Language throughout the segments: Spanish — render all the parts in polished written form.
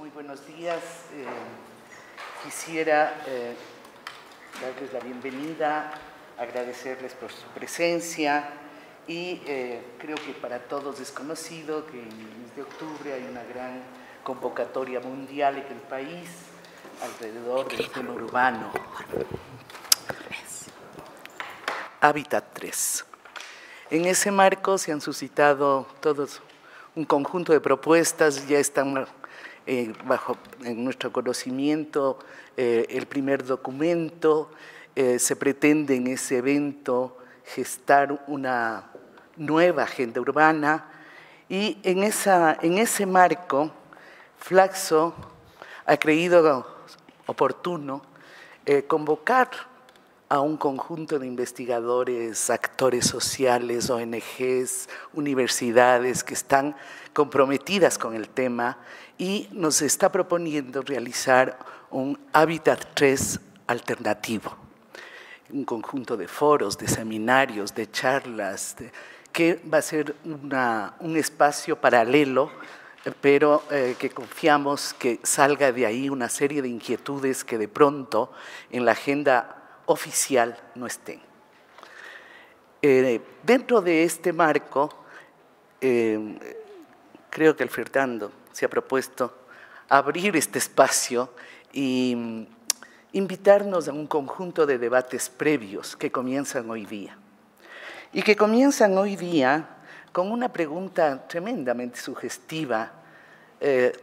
Muy buenos días. Quisiera darles la bienvenida, agradecerles por su presencia y creo que para todos es conocido que en el mes de octubre hay una gran convocatoria mundial en el país alrededor del tema urbano. Hábitat 3. En ese marco se han suscitado todos un conjunto de propuestas, ya están en nuestro conocimiento el primer documento, se pretende en ese evento gestar una nueva agenda urbana y en ese marco Flaxo ha creído oportuno convocar a un conjunto de investigadores, actores sociales, ONGs, universidades que están comprometidas con el tema y nos está proponiendo realizar un Hábitat 3 alternativo, un conjunto de foros, de seminarios, de charlas, que va a ser un espacio paralelo, pero que confiamos que salga de ahí una serie de inquietudes que de pronto en la agenda oficial no estén. Dentro de este marco, creo que el Fernando se ha propuesto abrir este espacio y invitarnos a un conjunto de debates previos que comienzan hoy día. Y que comienzan hoy día con una pregunta tremendamente sugestiva.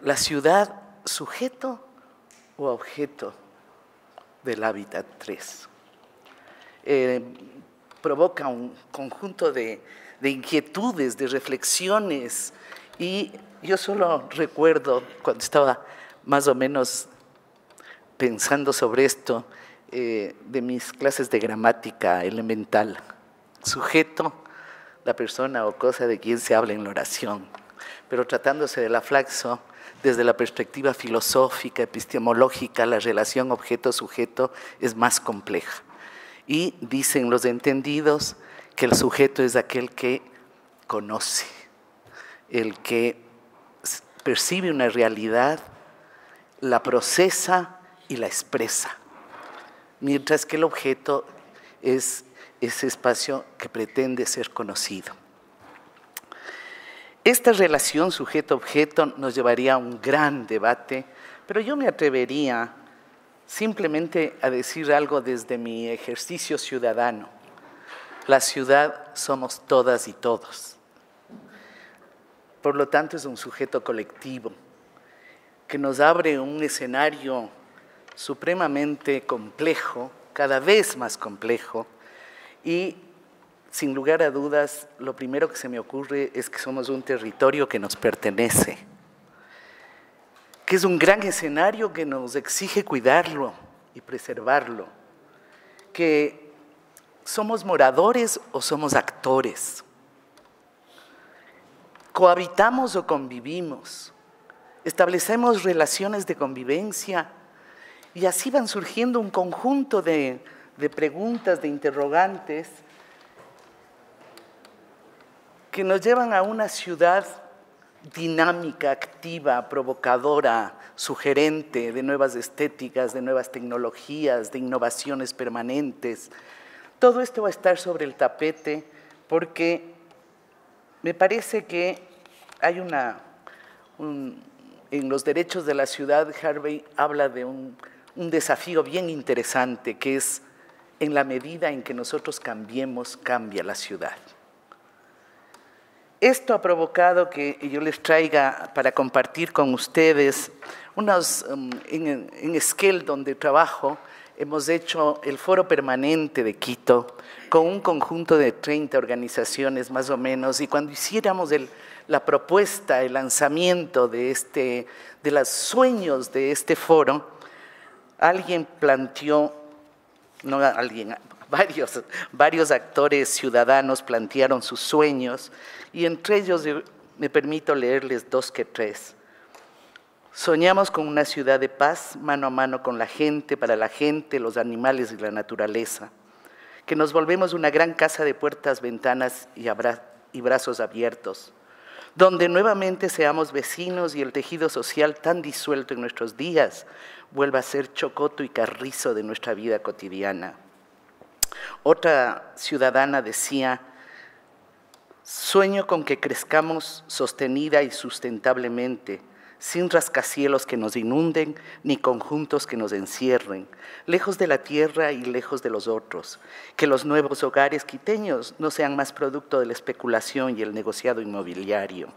¿La ciudad sujeto o objeto del Hábitat 3? Provoca un conjunto de inquietudes, de reflexiones, y yo solo recuerdo cuando estaba más o menos pensando sobre esto de mis clases de gramática elemental. Sujeto, la persona o cosa de quien se habla en la oración, pero tratándose de la Flaxo, desde la perspectiva filosófica, epistemológica, la relación objeto-sujeto es más compleja. Y dicen los entendidos que el sujeto es aquel que conoce, el que percibe una realidad, la procesa y la expresa, mientras que el objeto es ese espacio que pretende ser conocido. Esta relación sujeto-objeto nos llevaría a un gran debate, pero yo me atrevería simplemente a decir algo desde mi ejercicio ciudadano. La ciudad somos todas y todos. Por lo tanto, es un sujeto colectivo que nos abre un escenario supremamente complejo, cada vez más complejo, y sin lugar a dudas, lo primero que se me ocurre es que somos un territorio que nos pertenece, que es un gran escenario que nos exige cuidarlo y preservarlo, que somos moradores o somos actores, cohabitamos o convivimos, establecemos relaciones de convivencia y así van surgiendo un conjunto de preguntas, de interrogantes que nos llevan a una ciudad dinámica, activa, provocadora, sugerente de nuevas estéticas, de nuevas tecnologías, de innovaciones permanentes. Todo esto va a estar sobre el tapete porque me parece que hay en los derechos de la ciudad, Harvey habla de un desafío bien interesante, que es en la medida en que nosotros cambiemos, cambia la ciudad. Esto ha provocado que yo les traiga para compartir con ustedes en Esquel, donde trabajo, hemos hecho el Foro Permanente de Quito con un conjunto de 30 organizaciones más o menos, y cuando hiciéramos la propuesta, el lanzamiento de los sueños de este foro, alguien planteó, no alguien, varios actores ciudadanos plantearon sus sueños, y entre ellos me permito leerles 2 que 3. Soñamos con una ciudad de paz, mano a mano con la gente, para la gente, los animales y la naturaleza, que nos volvemos una gran casa de puertas, ventanas y brazos abiertos, donde nuevamente seamos vecinos y el tejido social tan disuelto en nuestros días vuelva a ser chocoto y carrizo de nuestra vida cotidiana. Otra ciudadana decía: sueño con que crezcamos sostenida y sustentablemente, sin rascacielos que nos inunden, ni conjuntos que nos encierren, lejos de la tierra y lejos de los otros, que los nuevos hogares quiteños no sean más producto de la especulación y el negociado inmobiliario.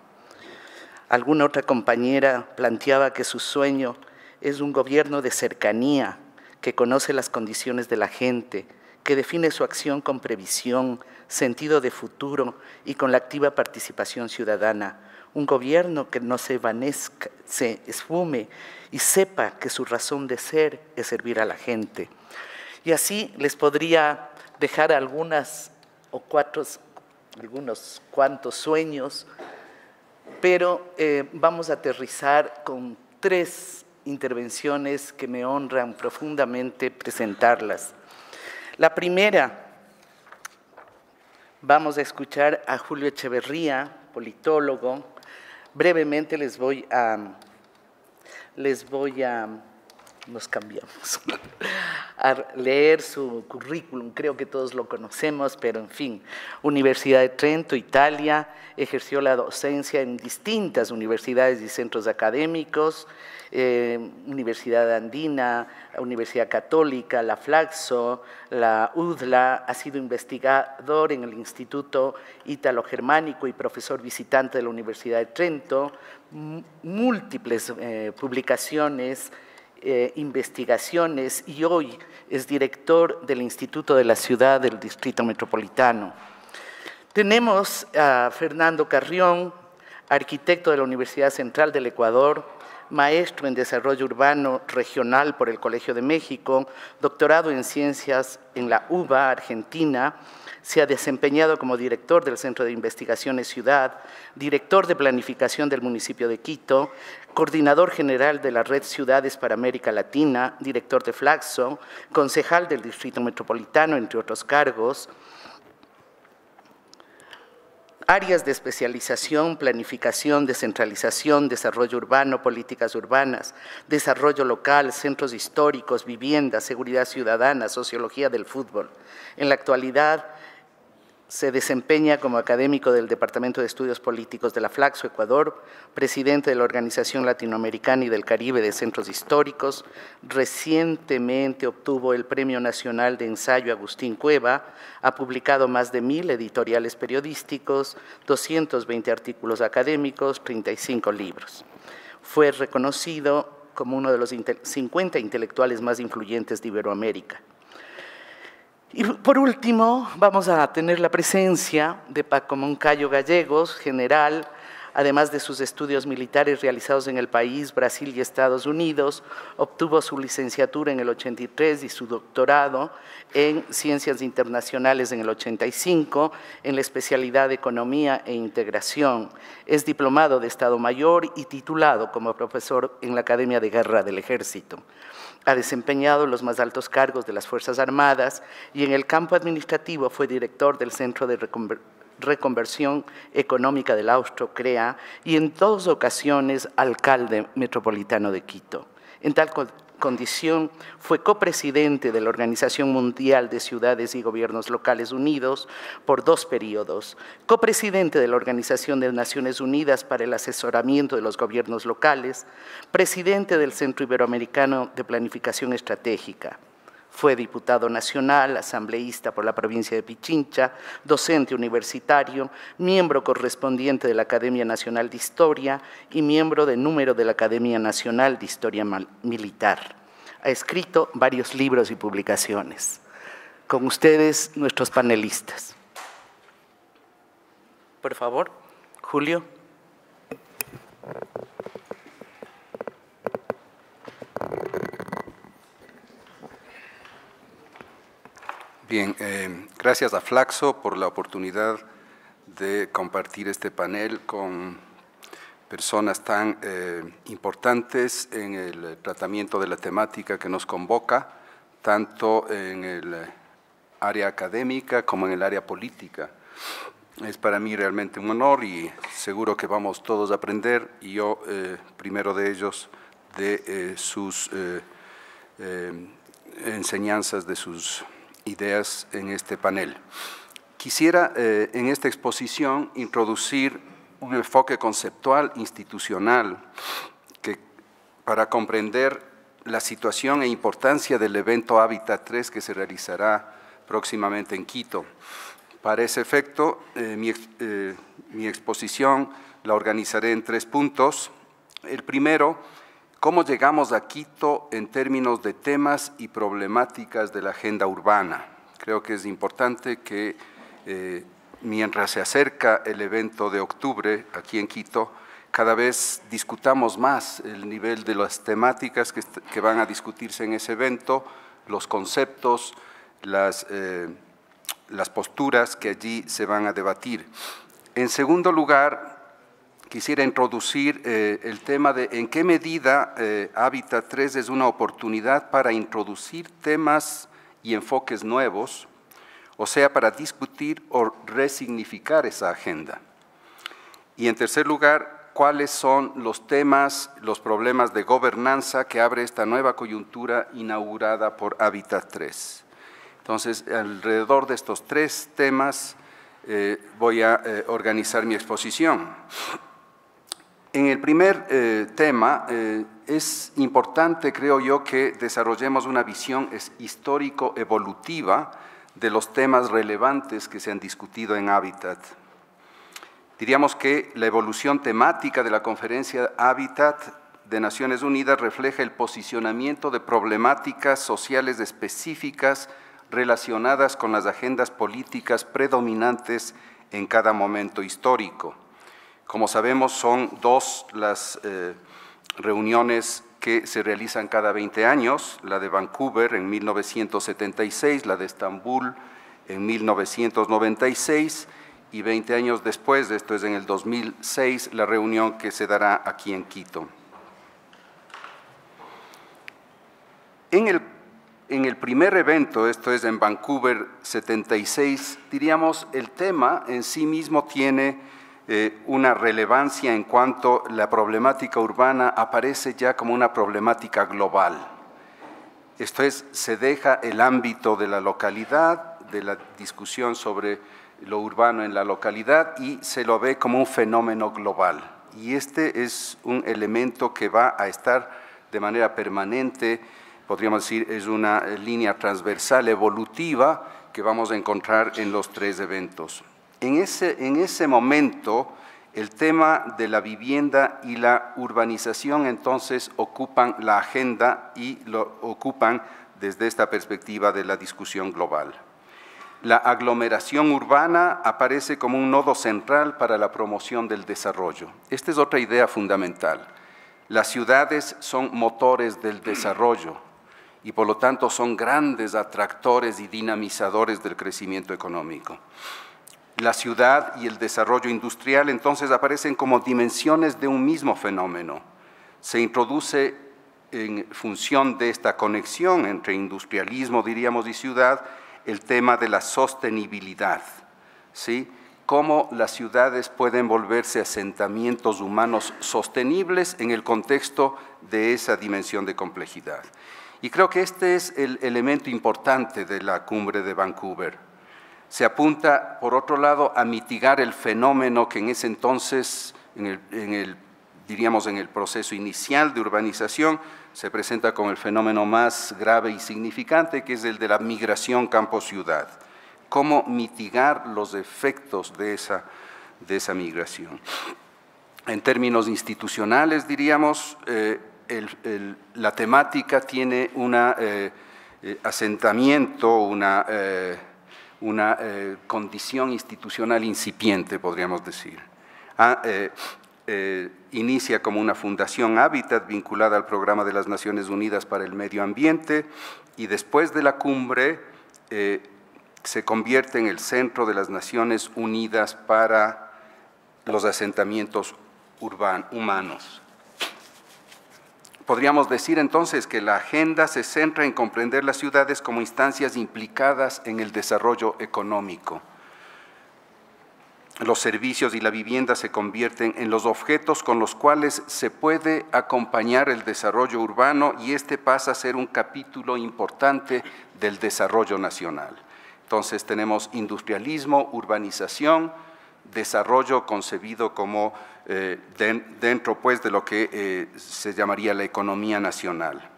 Alguna otra compañera planteaba que su sueño es un gobierno de cercanía, que conoce las condiciones de la gente, que define su acción con previsión, sentido de futuro y con la activa participación ciudadana. Un gobierno que no se evanezca, se esfume y sepa que su razón de ser es servir a la gente. Y así les podría dejar algunos cuantos sueños, pero vamos a aterrizar con 3 intervenciones que me honran profundamente presentarlas. La primera, vamos a escuchar a Julio Echeverría, politólogo. Brevemente nos cambiamos, a leer su currículum. Creo que todos lo conocemos, pero en fin, Universidad de Trento, Italia, ejerció la docencia en distintas universidades y centros académicos, Universidad Andina, Universidad Católica, la Flaxo, la UDLA, ha sido investigador en el Instituto Ítalo-Germánico y profesor visitante de la Universidad de Trento, múltiples publicaciones, investigaciones, y hoy es director del Instituto de la Ciudad del Distrito Metropolitano. Tenemos a Fernando Carrión, arquitecto de la Universidad Central del Ecuador, maestro en Desarrollo Urbano Regional por el Colegio de México, doctorado en Ciencias en la UBA, Argentina. Se ha desempeñado como director del Centro de Investigaciones Ciudad, director de Planificación del municipio de Quito, coordinador general de la Red Ciudades para América Latina, director de Flaxo, concejal del Distrito Metropolitano, entre otros cargos. Áreas de especialización: planificación, descentralización, desarrollo urbano, políticas urbanas, desarrollo local, centros históricos, vivienda, seguridad ciudadana, sociología del fútbol. En la actualidad se desempeña como académico del Departamento de Estudios Políticos de la Flaxo, Ecuador, presidente de la Organización Latinoamericana y del Caribe de Centros Históricos. Recientemente obtuvo el Premio Nacional de Ensayo Agustín Cueva, ha publicado más de 1000 editoriales periodísticos, 220 artículos académicos, 35 libros. Fue reconocido como uno de los 50 intelectuales más influyentes de Iberoamérica. Y por último, vamos a tener la presencia de Paco Moncayo Gallegos, general, además de sus estudios militares realizados en el país, Brasil y Estados Unidos. Obtuvo su licenciatura en el 83 y su doctorado en Ciencias Internacionales en el 85, en la especialidad de Economía e Integración. Es diplomado de Estado Mayor y titulado como profesor en la Academia de Guerra del Ejército. Ha desempeñado los más altos cargos de las Fuerzas Armadas y en el campo administrativo fue director del Centro de Reconversión Económica del Austro, CREA, y en 2 ocasiones alcalde metropolitano de Quito. En tal condición fue copresidente de la Organización Mundial de Ciudades y Gobiernos Locales Unidos por 2 periodos, copresidente de la Organización de Naciones Unidas para el Asesoramiento de los Gobiernos Locales, presidente del Centro Iberoamericano de Planificación Estratégica. Fue diputado nacional, asambleísta por la provincia de Pichincha, docente universitario, miembro correspondiente de la Academia Nacional de Historia y miembro de número de la Academia Nacional de Historia Militar. Ha escrito varios libros y publicaciones. Con ustedes, nuestros panelistas. Por favor, Julio. Bien, gracias a Flaxo por la oportunidad de compartir este panel con personas tan importantes en el tratamiento de la temática que nos convoca, tanto en el área académica como en el área política. Es para mí realmente un honor y seguro que vamos todos a aprender, y yo, primero de ellos, de sus enseñanzas, de sus ideas en este panel. Quisiera en esta exposición introducir un enfoque conceptual institucional para comprender la situación e importancia del evento Hábitat 3 que se realizará próximamente en Quito. Para ese efecto, mi exposición la organizaré en 3 puntos. El primero, cómo llegamos a Quito en términos de temas y problemáticas de la agenda urbana. Creo que es importante que mientras se acerca el evento de octubre aquí en Quito, cada vez discutamos más el nivel de las temáticas que van a discutirse en ese evento, los conceptos, las posturas que allí se van a debatir. En segundo lugar, quisiera introducir el tema de en qué medida Hábitat 3 es una oportunidad para introducir temas y enfoques nuevos, o sea, para discutir o resignificar esa agenda. Y en tercer lugar, cuáles son los temas, los problemas de gobernanza que abre esta nueva coyuntura inaugurada por Hábitat 3. Entonces, alrededor de estos 3 temas voy a organizar mi exposición. En el primer tema, es importante, creo yo, que desarrollemos una visión histórico-evolutiva de los temas relevantes que se han discutido en Hábitat. Diríamos que la evolución temática de la Conferencia Hábitat de Naciones Unidas refleja el posicionamiento de problemáticas sociales específicas relacionadas con las agendas políticas predominantes en cada momento histórico. Como sabemos, son 2 las reuniones que se realizan cada 20 años, la de Vancouver en 1976, la de Estambul en 1996, y 20 años después, esto es en el 2006, la reunión que se dará aquí en Quito. En el primer evento, esto es en Vancouver 76, diríamos, el tema en sí mismo tiene una relevancia en cuanto la problemática urbana aparece ya como una problemática global. Esto es, se deja el ámbito de la localidad, de la discusión sobre lo urbano en la localidad, y se lo ve como un fenómeno global. Y este es un elemento que va a estar de manera permanente, podríamos decir, es una línea transversal evolutiva que vamos a encontrar en los 3 eventos. En ese momento, el tema de la vivienda y la urbanización entonces ocupan la agenda y lo ocupan desde esta perspectiva de la discusión global. La aglomeración urbana aparece como un nodo central para la promoción del desarrollo. Esta es otra idea fundamental. Las ciudades son motores del desarrollo y por lo tanto son grandes atractores y dinamizadores del crecimiento económico. La ciudad y el desarrollo industrial entonces aparecen como dimensiones de un mismo fenómeno. Se introduce en función de esta conexión entre industrialismo, diríamos, y ciudad, el tema de la sostenibilidad, ¿sí? Cómo las ciudades pueden volverse asentamientos humanos sostenibles en el contexto de esa dimensión de complejidad. Y creo que este es el elemento importante de la cumbre de Vancouver. Se apunta, por otro lado, a mitigar el fenómeno que en ese entonces, diríamos en el proceso inicial de urbanización, se presenta como el fenómeno más grave y significante, que es el de la migración campo-ciudad. Cómo mitigar los efectos de esa migración. En términos institucionales, diríamos, la temática tiene un asentamiento, una condición institucional incipiente, podríamos decir. Inicia como una fundación Hábitat vinculada al Programa de las Naciones Unidas para el Medio Ambiente, y después de la cumbre se convierte en el centro de las Naciones Unidas para los asentamientos humanos. Podríamos decir entonces que la agenda se centra en comprender las ciudades como instancias implicadas en el desarrollo económico. los servicios y la vivienda se convierten en los objetos con los cuales se puede acompañar el desarrollo urbano y este pasa a ser un capítulo importante del desarrollo nacional. Entonces tenemos industrialismo, urbanización, desarrollo concebido como dentro pues de lo que se llamaría la economía nacional.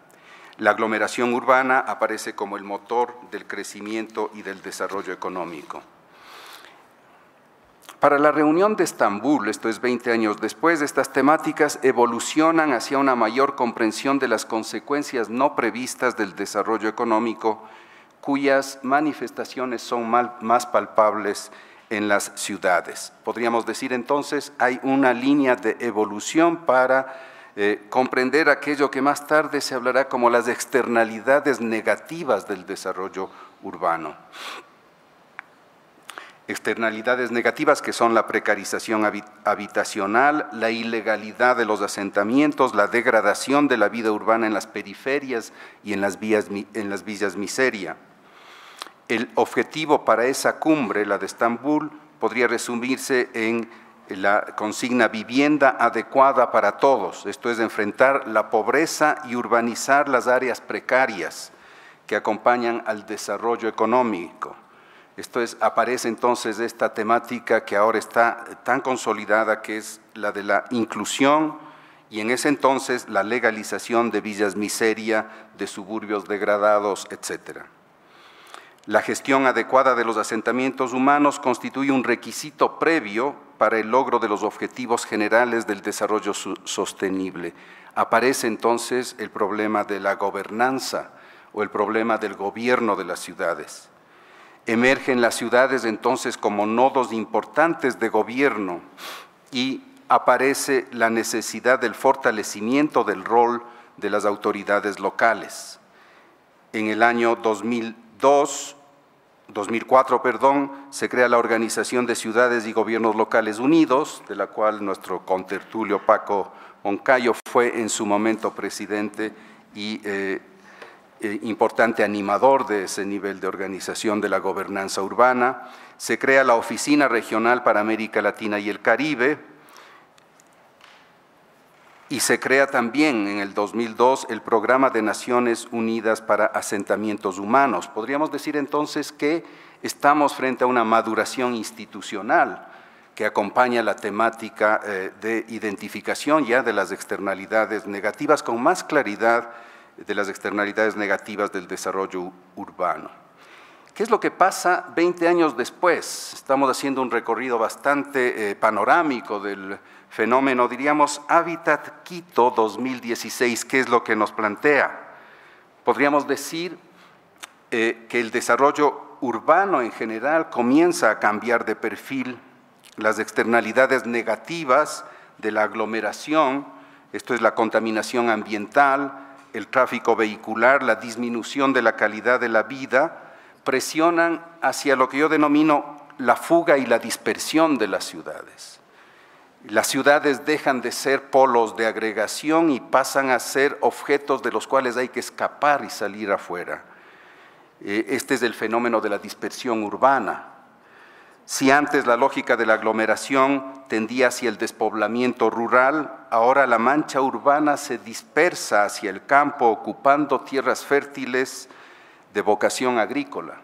La aglomeración urbana aparece como el motor del crecimiento y del desarrollo económico. Para la reunión de Estambul, esto es 20 años después, estas temáticas evolucionan hacia una mayor comprensión de las consecuencias no previstas del desarrollo económico, cuyas manifestaciones son más palpables en las ciudades. Podríamos decir entonces, hay una línea de evolución para comprender aquello que más tarde se hablará como las externalidades negativas del desarrollo urbano. Externalidades negativas que son la precarización habitacional, la ilegalidad de los asentamientos, la degradación de la vida urbana en las periferias y en las villas miseria. El objetivo para esa cumbre, la de Estambul, podría resumirse en la consigna vivienda adecuada para todos, esto es enfrentar la pobreza y urbanizar las áreas precarias que acompañan al desarrollo económico. Esto es, aparece entonces esta temática que ahora está tan consolidada, que es la de la inclusión y en ese entonces la legalización de villas miseria, de suburbios degradados, etcétera. La gestión adecuada de los asentamientos humanos constituye un requisito previo para el logro de los objetivos generales del desarrollo sostenible. Aparece entonces el problema de la gobernanza o el problema del gobierno de las ciudades. Emergen las ciudades entonces como nodos importantes de gobierno y aparece la necesidad del fortalecimiento del rol de las autoridades locales. En el año 2004, se crea la Organización de Ciudades y Gobiernos Locales Unidos, de la cual nuestro contertulio Paco Moncayo fue en su momento presidente y importante animador de ese nivel de organización de la gobernanza urbana. Se crea la Oficina Regional para América Latina y el Caribe y se crea también en el 2002 el Programa de Naciones Unidas para Asentamientos Humanos. Podríamos decir entonces que estamos frente a una maduración institucional que acompaña la temática de identificación ya de las externalidades negativas con más claridad de las externalidades negativas del desarrollo urbano. ¿Qué es lo que pasa 20 años después? Estamos haciendo un recorrido bastante panorámico del fenómeno, diríamos, Hábitat Quito 2016, ¿qué es lo que nos plantea? Podríamos decir que el desarrollo urbano en general comienza a cambiar de perfil, las externalidades negativas de la aglomeración, esto es la contaminación ambiental, el tráfico vehicular, la disminución de la calidad de la vida, presionan hacia lo que yo denomino la fuga y la dispersión de las ciudades. Las ciudades dejan de ser polos de agregación y pasan a ser objetos de los cuales hay que escapar y salir afuera. Este es el fenómeno de la dispersión urbana. Si antes la lógica de la aglomeración tendía hacia el despoblamiento rural, ahora la mancha urbana se dispersa hacia el campo, ocupando tierras fértiles de vocación agrícola.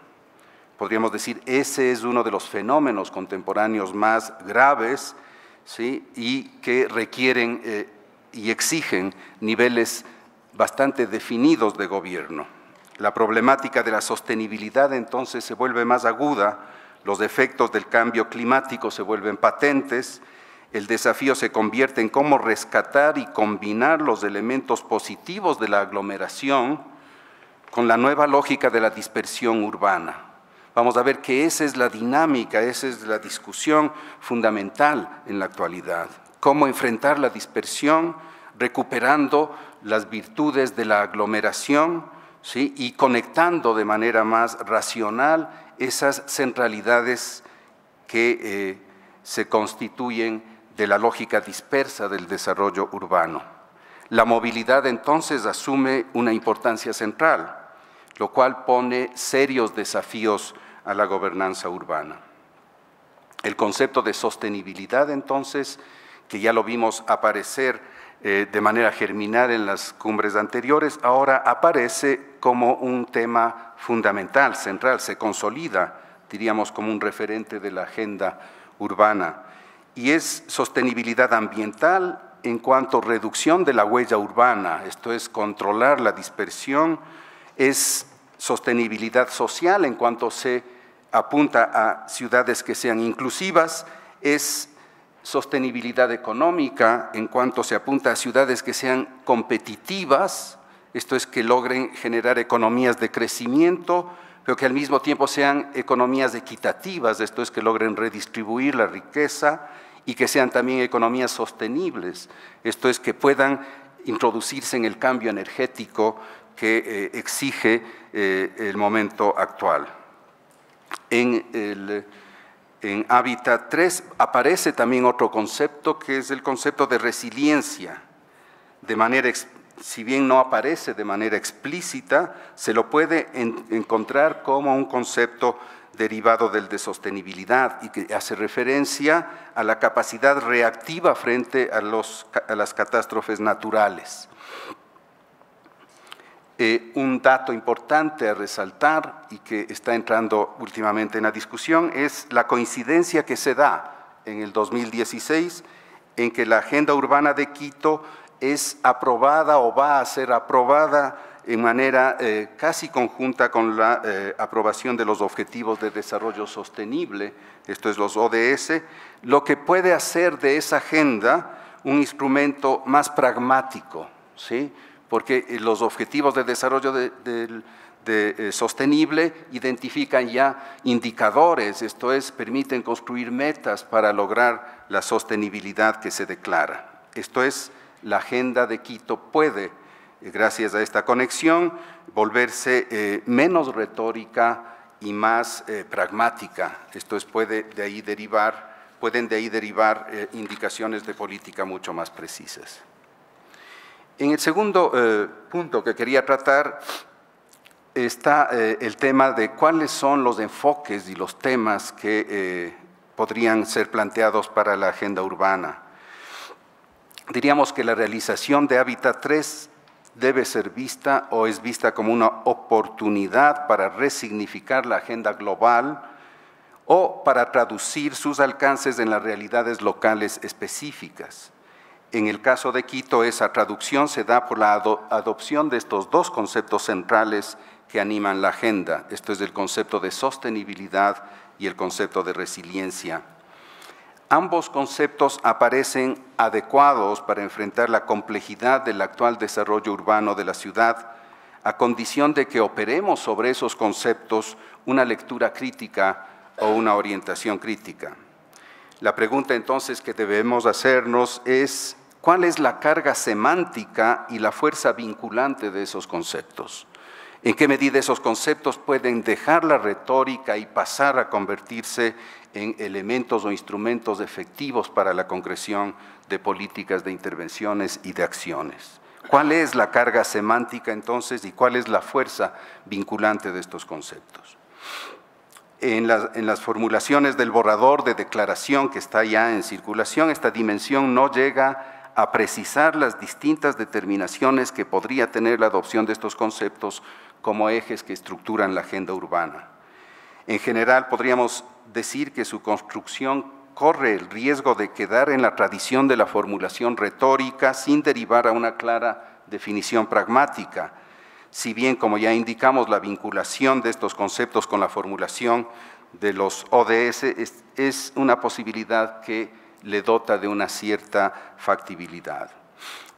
Podríamos decir, ese es uno de los fenómenos contemporáneos más graves, ¿sí? Y que requieren y exigen niveles bastante definidos de gobierno. La problemática de la sostenibilidad entonces se vuelve más aguda, los efectos del cambio climático se vuelven patentes, el desafío se convierte en cómo rescatar y combinar los elementos positivos de la aglomeración con la nueva lógica de la dispersión urbana. Vamos a ver que esa es la dinámica, esa es la discusión fundamental en la actualidad. Cómo enfrentar la dispersión recuperando las virtudes de la aglomeración, ¿sí? Y conectando de manera más racional esas centralidades que se constituyen de la lógica dispersa del desarrollo urbano. La movilidad entonces asume una importancia central, lo cual pone serios desafíos a la gobernanza urbana. El concepto de sostenibilidad, entonces, que ya lo vimos aparecer de manera germinal en las cumbres anteriores, ahora aparece como un tema fundamental, central, se consolida, diríamos, como un referente de la agenda urbana. Y es sostenibilidad ambiental en cuanto a reducción de la huella urbana, esto es controlar la dispersión, es sostenibilidad social en cuanto se apunta a ciudades que sean inclusivas, es sostenibilidad económica en cuanto se apunta a ciudades que sean competitivas, esto es que logren generar economías de crecimiento, pero que al mismo tiempo sean economías equitativas, esto es que logren redistribuir la riqueza y que sean también economías sostenibles, esto es que puedan introducirse en el cambio energético que exige el momento actual. En Hábitat 3 aparece también otro concepto que es el concepto de resiliencia. Si bien no aparece de manera explícita, se lo puede encontrar como un concepto derivado del de sostenibilidad y que hace referencia a la capacidad reactiva frente a las catástrofes naturales. Un dato importante a resaltar y que está entrando últimamente en la discusión es la coincidencia que se da en el 2016 en que la Agenda Urbana de Quito es aprobada o va a ser aprobada en manera casi conjunta con la aprobación de los Objetivos de Desarrollo Sostenible, esto es los ODS, lo que puede hacer de esa agenda un instrumento más pragmático, ¿sí? Porque los objetivos de desarrollo sostenible identifican ya indicadores, esto es, permiten construir metas para lograr la sostenibilidad que se declara. Esto es, la Agenda de Quito puede, gracias a esta conexión, volverse menos retórica y más pragmática. Esto es, pueden de ahí derivar indicaciones de política mucho más precisas. En el segundo punto que quería tratar está el tema de cuáles son los enfoques y los temas que podrían ser planteados para la agenda urbana. Diríamos que la realización de Hábitat 3 debe ser vista o es vista como una oportunidad para resignificar la agenda global o para traducir sus alcances en las realidades locales específicas. En el caso de Quito, esa traducción se da por la adopción de estos dos conceptos centrales que animan la agenda. Esto es el concepto de sostenibilidad y el concepto de resiliencia. Ambos conceptos aparecen adecuados para enfrentar la complejidad del actual desarrollo urbano de la ciudad, a condición de que operemos sobre esos conceptos una lectura crítica o una orientación crítica. La pregunta entonces que debemos hacernos es: ¿cuál es la carga semántica y la fuerza vinculante de esos conceptos? ¿En qué medida esos conceptos pueden dejar la retórica y pasar a convertirse en elementos o instrumentos efectivos para la concreción de políticas de intervenciones y de acciones? ¿Cuál es la carga semántica entonces y cuál es la fuerza vinculante de estos conceptos? En las formulaciones del borrador de declaración que está ya en circulación, esta dimensión no llega a precisar las distintas determinaciones que podría tener la adopción de estos conceptos como ejes que estructuran la agenda urbana. En general, podríamos decir que su construcción corre el riesgo de quedar en la tradición de la formulación retórica sin derivar a una clara definición pragmática, si bien, como ya indicamos, la vinculación de estos conceptos con la formulación de los ODS es una posibilidad que le dota de una cierta factibilidad.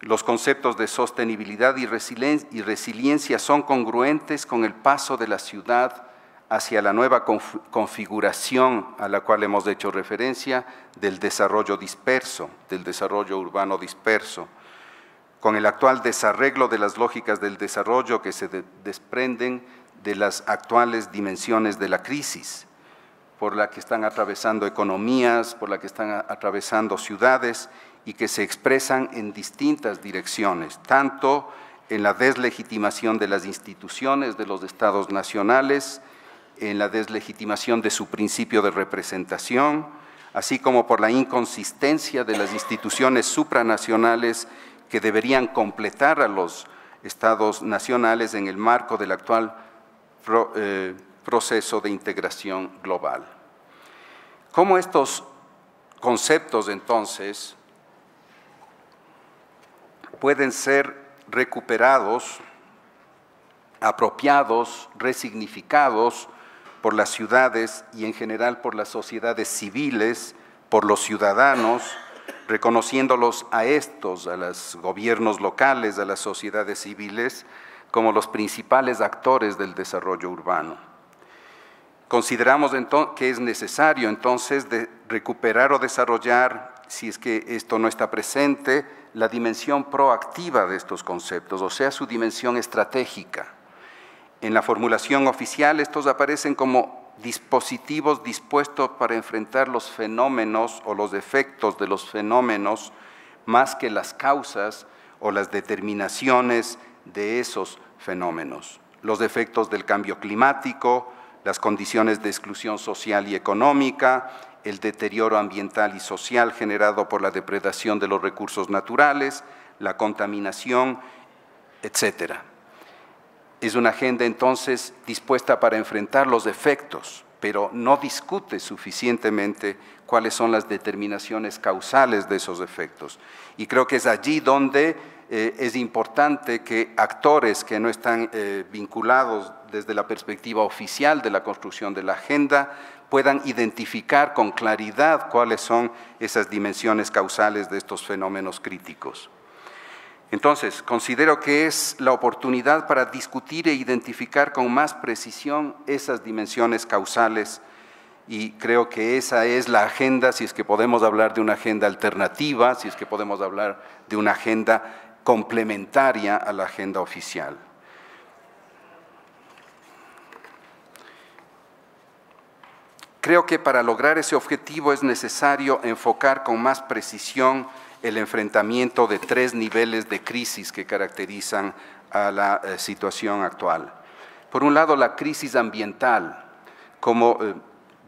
Los conceptos de sostenibilidad y resiliencia son congruentes con el paso de la ciudad hacia la nueva configuración a la cual hemos hecho referencia del desarrollo disperso, del desarrollo urbano disperso, con el actual desarreglo de las lógicas del desarrollo que se desprenden de las actuales dimensiones de la crisis, por la que están atravesando economías, por la que están atravesando ciudades y que se expresan en distintas direcciones, tanto en la deslegitimación de las instituciones de los estados nacionales, en la deslegitimación de su principio de representación, así como por la inconsistencia de las instituciones supranacionales que deberían completar a los estados nacionales en el marco del actual proceso de integración global. ¿Cómo estos conceptos, entonces, pueden ser recuperados, apropiados, resignificados por las ciudades y en general por las sociedades civiles, por los ciudadanos, reconociéndolos a estos, a los gobiernos locales, a las sociedades civiles, como los principales actores del desarrollo urbano? Consideramos entonces que es necesario entonces recuperar o desarrollar, si es que esto no está presente, la dimensión proactiva de estos conceptos, o sea, su dimensión estratégica. En la formulación oficial estos aparecen como dispositivos dispuestos para enfrentar los fenómenos o los efectos de los fenómenos más que las causas o las determinaciones de esos fenómenos. Los efectos del cambio climático, las condiciones de exclusión social y económica, el deterioro ambiental y social generado por la depredación de los recursos naturales, la contaminación, etcétera. Es una agenda entonces dispuesta para enfrentar los efectos, pero no discute suficientemente cuáles son las determinaciones causales de esos efectos. Y creo que es allí donde es importante que actores que no están vinculados desde la perspectiva oficial de la construcción de la agenda puedan identificar con claridad cuáles son esas dimensiones causales de estos fenómenos críticos. Entonces, considero que es la oportunidad para discutir e identificar con más precisión esas dimensiones causales y creo que esa es la agenda, si es que podemos hablar de una agenda alternativa, si es que podemos hablar de una agenda complementaria a la agenda oficial. Creo que para lograr ese objetivo es necesario enfocar con más precisión el enfrentamiento de tres niveles de crisis que caracterizan a la situación actual. Por un lado, la crisis ambiental, como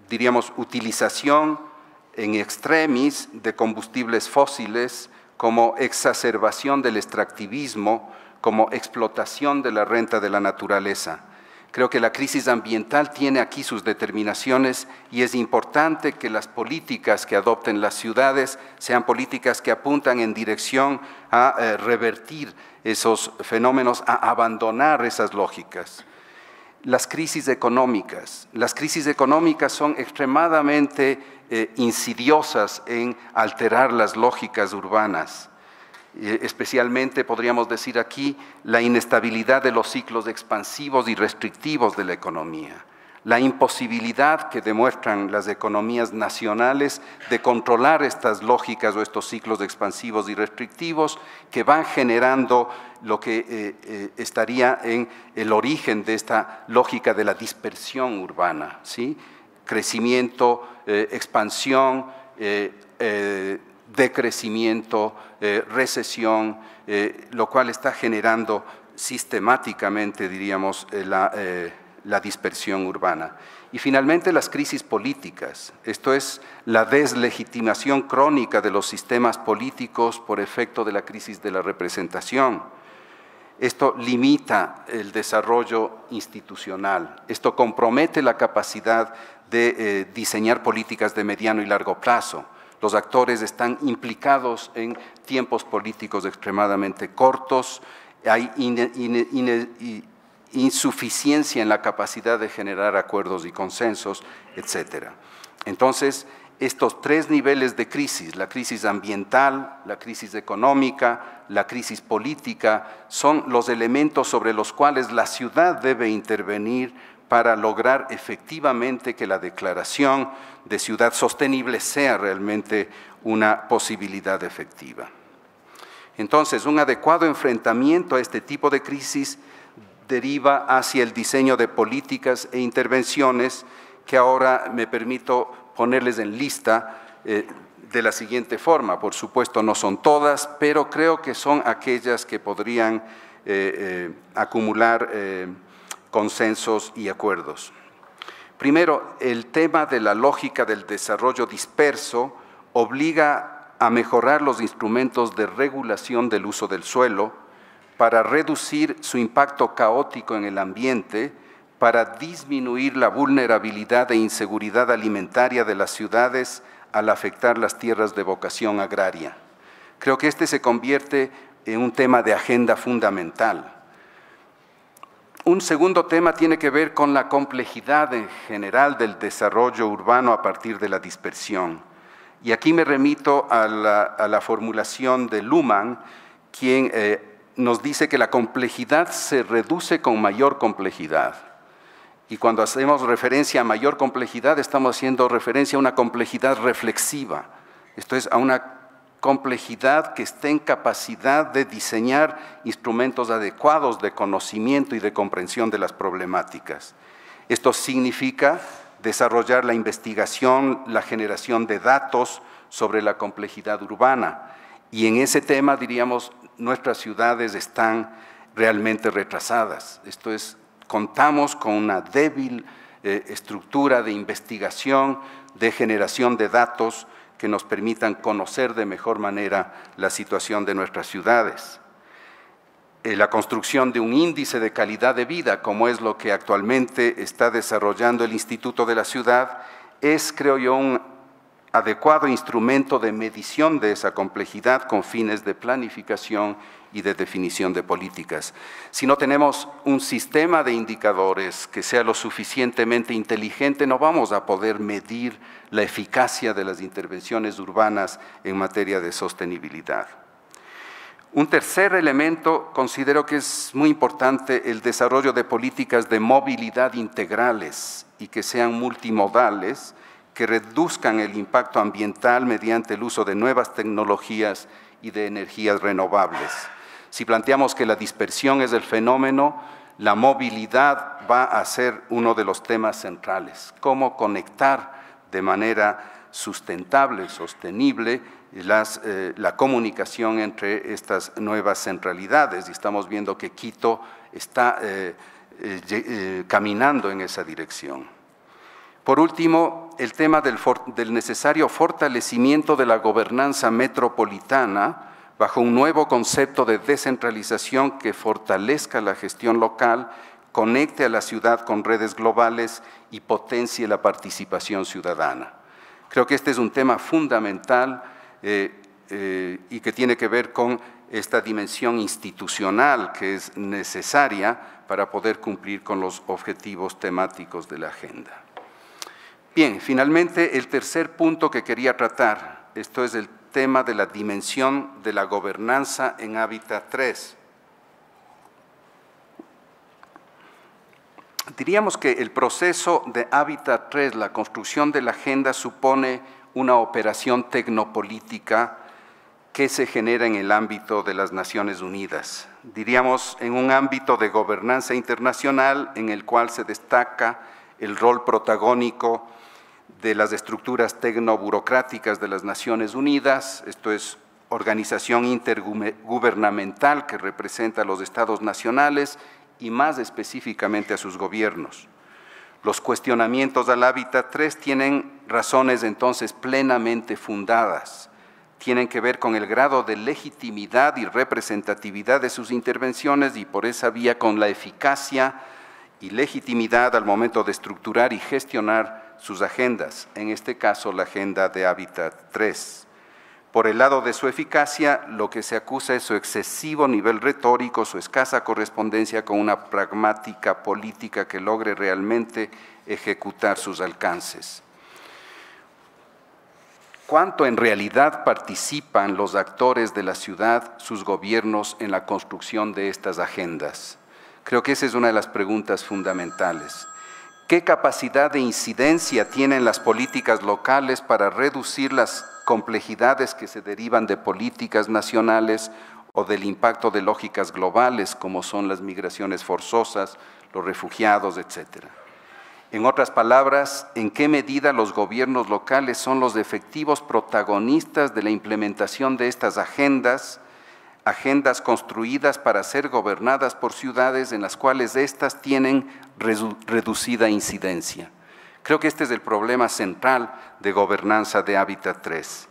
diríamos, utilización en extremis de combustibles fósiles, como exacerbación del extractivismo, como explotación de la renta de la naturaleza. Creo que la crisis ambiental tiene aquí sus determinaciones y es importante que las políticas que adopten las ciudades sean políticas que apuntan en dirección a revertir esos fenómenos, a abandonar esas lógicas. Las crisis económicas son extremadamente insidiosas en alterar las lógicas urbanas. Especialmente podríamos decir aquí la inestabilidad de los ciclos expansivos y restrictivos de la economía, la imposibilidad que demuestran las economías nacionales de controlar estas lógicas o estos ciclos expansivos y restrictivos que van generando lo que estaría en el origen de esta lógica de la dispersión urbana, ¿sí? Crecimiento, expansión, decrecimiento, recesión, lo cual está generando sistemáticamente, diríamos, la dispersión urbana. Y finalmente las crisis políticas, esto es la deslegitimación crónica de los sistemas políticos por efecto de la crisis de la representación. Esto limita el desarrollo institucional, esto compromete la capacidad de diseñar políticas de mediano y largo plazo. Los actores están implicados en tiempos políticos extremadamente cortos, hay insuficiencia en la capacidad de generar acuerdos y consensos, etc. Entonces, estos tres niveles de crisis, la crisis ambiental, la crisis económica, la crisis política, son los elementos sobre los cuales la ciudad debe intervenir para lograr efectivamente que la declaración de ciudad sostenible sea realmente una posibilidad efectiva. Entonces, un adecuado enfrentamiento a este tipo de crisis deriva hacia el diseño de políticas e intervenciones que ahora me permito ponerles en lista de la siguiente forma. Por supuesto, no son todas, pero creo que son aquellas que podrían acumular consensos y acuerdos. Primero, el tema de la lógica del desarrollo disperso obliga a mejorar los instrumentos de regulación del uso del suelo para reducir su impacto caótico en el ambiente, para disminuir la vulnerabilidad e inseguridad alimentaria de las ciudades al afectar las tierras de vocación agraria. Creo que este se convierte en un tema de agenda fundamental. Un segundo tema tiene que ver con la complejidad en general del desarrollo urbano a partir de la dispersión. Y aquí me remito a la formulación de Luhmann, quien nos dice que la complejidad se reduce con mayor complejidad. Y cuando hacemos referencia a mayor complejidad, estamos haciendo referencia a una complejidad reflexiva. Esto es, a una complejidad que esté en capacidad de diseñar instrumentos adecuados de conocimiento y de comprensión de las problemáticas. Esto significa desarrollar la investigación, la generación de datos sobre la complejidad urbana. Y en ese tema, diríamos, nuestras ciudades están realmente retrasadas. Esto es, contamos con una débil estructura de investigación, de generación de datos que nos permitan conocer de mejor manera la situación de nuestras ciudades. La construcción de un índice de calidad de vida, como es lo que actualmente está desarrollando el Instituto de la Ciudad, es, creo yo, un adecuado instrumento de medición de esa complejidad con fines de planificación y de definición de políticas. Si no tenemos un sistema de indicadores que sea lo suficientemente inteligente, no vamos a poder medir la eficacia de las intervenciones urbanas en materia de sostenibilidad. Un tercer elemento, considero que es muy importante el desarrollo de políticas de movilidad integrales y que sean multimodales, que reduzcan el impacto ambiental mediante el uso de nuevas tecnologías y de energías renovables. Si planteamos que la dispersión es el fenómeno, la movilidad va a ser uno de los temas centrales. Cómo conectar de manera sustentable, sostenible, la comunicación entre estas nuevas centralidades. Y estamos viendo que Quito está caminando en esa dirección. Por último, el tema del necesario fortalecimiento de la gobernanza metropolitana bajo un nuevo concepto de descentralización que fortalezca la gestión local, conecte a la ciudad con redes globales y potencie la participación ciudadana. Creo que este es un tema fundamental y que tiene que ver con esta dimensión institucional que es necesaria para poder cumplir con los objetivos temáticos de la agenda. Bien, finalmente el tercer punto que quería tratar, esto es el tema de la dimensión de la gobernanza en Hábitat 3. Diríamos que el proceso de Hábitat 3, la construcción de la agenda, supone una operación tecnopolítica que se genera en el ámbito de las Naciones Unidas. Diríamos en un ámbito de gobernanza internacional en el cual se destaca el rol protagónico de las estructuras tecnoburocráticas de las Naciones Unidas, esto es organización intergubernamental que representa a los estados nacionales y más específicamente a sus gobiernos. Los cuestionamientos al Hábitat 3 tienen razones entonces plenamente fundadas, tienen que ver con el grado de legitimidad y representatividad de sus intervenciones y por esa vía con la eficacia y legitimidad al momento de estructurar y gestionar sus agendas, en este caso la agenda de Hábitat 3. Por el lado de su eficacia, lo que se acusa es su excesivo nivel retórico, su escasa correspondencia con una pragmática política que logre realmente ejecutar sus alcances. ¿Cuánto en realidad participan los actores de la ciudad, sus gobiernos, en la construcción de estas agendas? Creo que esa es una de las preguntas fundamentales. ¿Qué capacidad de incidencia tienen las políticas locales para reducir las complejidades que se derivan de políticas nacionales o del impacto de lógicas globales como son las migraciones forzosas, los refugiados, etcétera? En otras palabras, ¿en qué medida los gobiernos locales son los efectivos protagonistas de la implementación de estas agendas construidas para ser gobernadas por ciudades en las cuales éstas tienen reducida incidencia? Creo que este es el problema central de gobernanza de Hábitat 3.